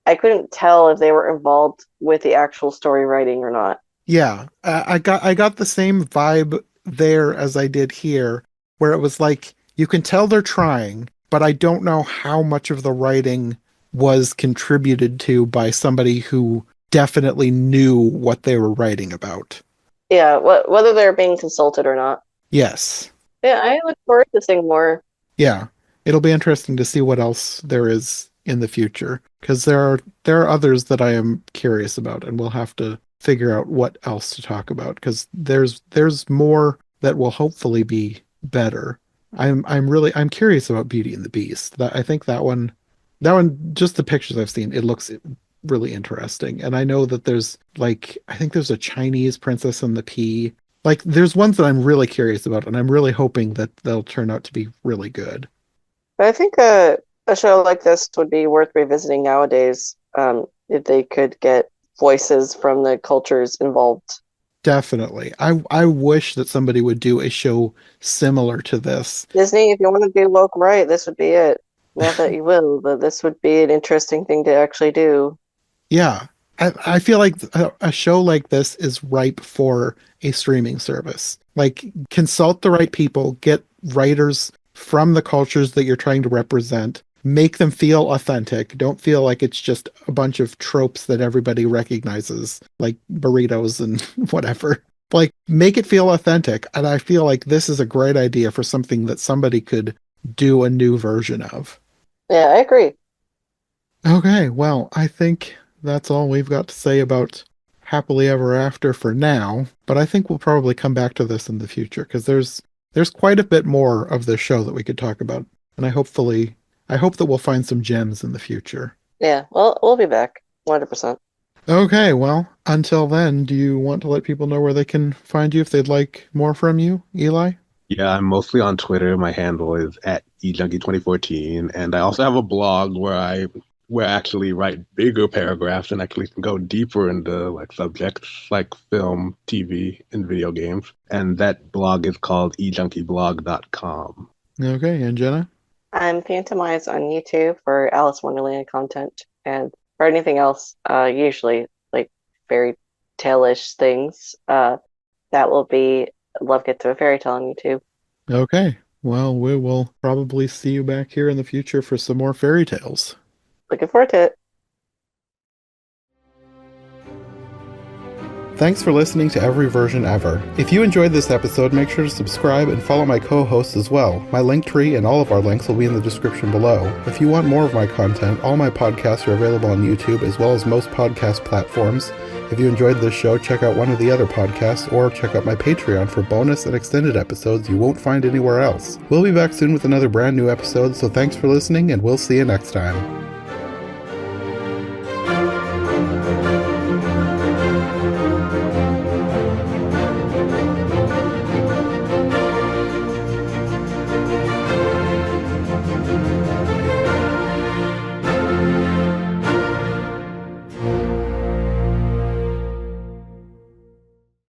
I couldn't tell if they were involved with the actual story writing or not. Yeah, I got the same vibe there as I did here, where it was like you can tell they're trying, but I don't know how much of the writing was contributed to by somebody who definitely knew what they were writing about. Yeah, whether they're being consulted or not. Yes. Yeah, I look forward to seeing more. Yeah. It'll be interesting to see what else there is in the future, because there are others that I am curious about, and we'll have to figure out what else to talk about, because there's more that will hopefully be better. I'm curious about Beauty and the Beast. I think that one, just the pictures I've seen, it looks really interesting. And I know that there's I think there's a Chinese Princess and the Pea. Like, there's ones that I'm really curious about, and I'm really hoping that they'll turn out to be really good. But I think a show like this would be worth revisiting nowadays, if they could get voices from the cultures involved. Definitely. I wish that somebody would do a show similar to this. Disney, if you want to do Loke right, this would be it. Not that you will, but this would be an interesting thing to actually do. Yeah. I feel like a show like this is ripe for a streaming service. Like, consult the right people, get writers from the cultures that you're trying to represent, make them feel authentic. Don't feel like it's just a bunch of tropes that everybody recognizes, like burritos and whatever. Like, make it feel authentic. And I feel like this is a great idea for something that somebody could do a new version of. Yeah, I agree. Okay, well, I think that's all we've got to say about Happily Ever After for now, but I think we'll probably come back to this in the future, because there's quite a bit more of this show that we could talk about, and I hope that we'll find some gems in the future. Yeah, well, we'll be back. 100%. Okay, well, until then, do you want to let people know where they can find you if they'd like more from you, Eli? Yeah, I'm mostly on Twitter. My handle is at eJunkie2014, and I also have a blog where I actually write bigger paragraphs and actually can go deeper into like subjects like film, TV, and video games. And that blog is called ejunkiblog.com. Okay, and Jenna? I'm Phantomwise on YouTube for Alice Wonderland content, and for anything else, usually like fairy tale-ish things, that will be Love Get to a Fairy Tale on YouTube. Okay, well, we will probably see you back here in the future for some more fairy tales. Looking forward to it. Thanks for listening to Every Version Ever. If you enjoyed this episode, make sure to subscribe and follow my co-hosts as well. My Linktree and all of our links will be in the description below. If you want more of my content, all my podcasts are available on YouTube as well as most podcast platforms. If you enjoyed this show, check out one of the other podcasts or check out my Patreon for bonus and extended episodes you won't find anywhere else. We'll be back soon with another brand new episode, so thanks for listening and we'll see you next time.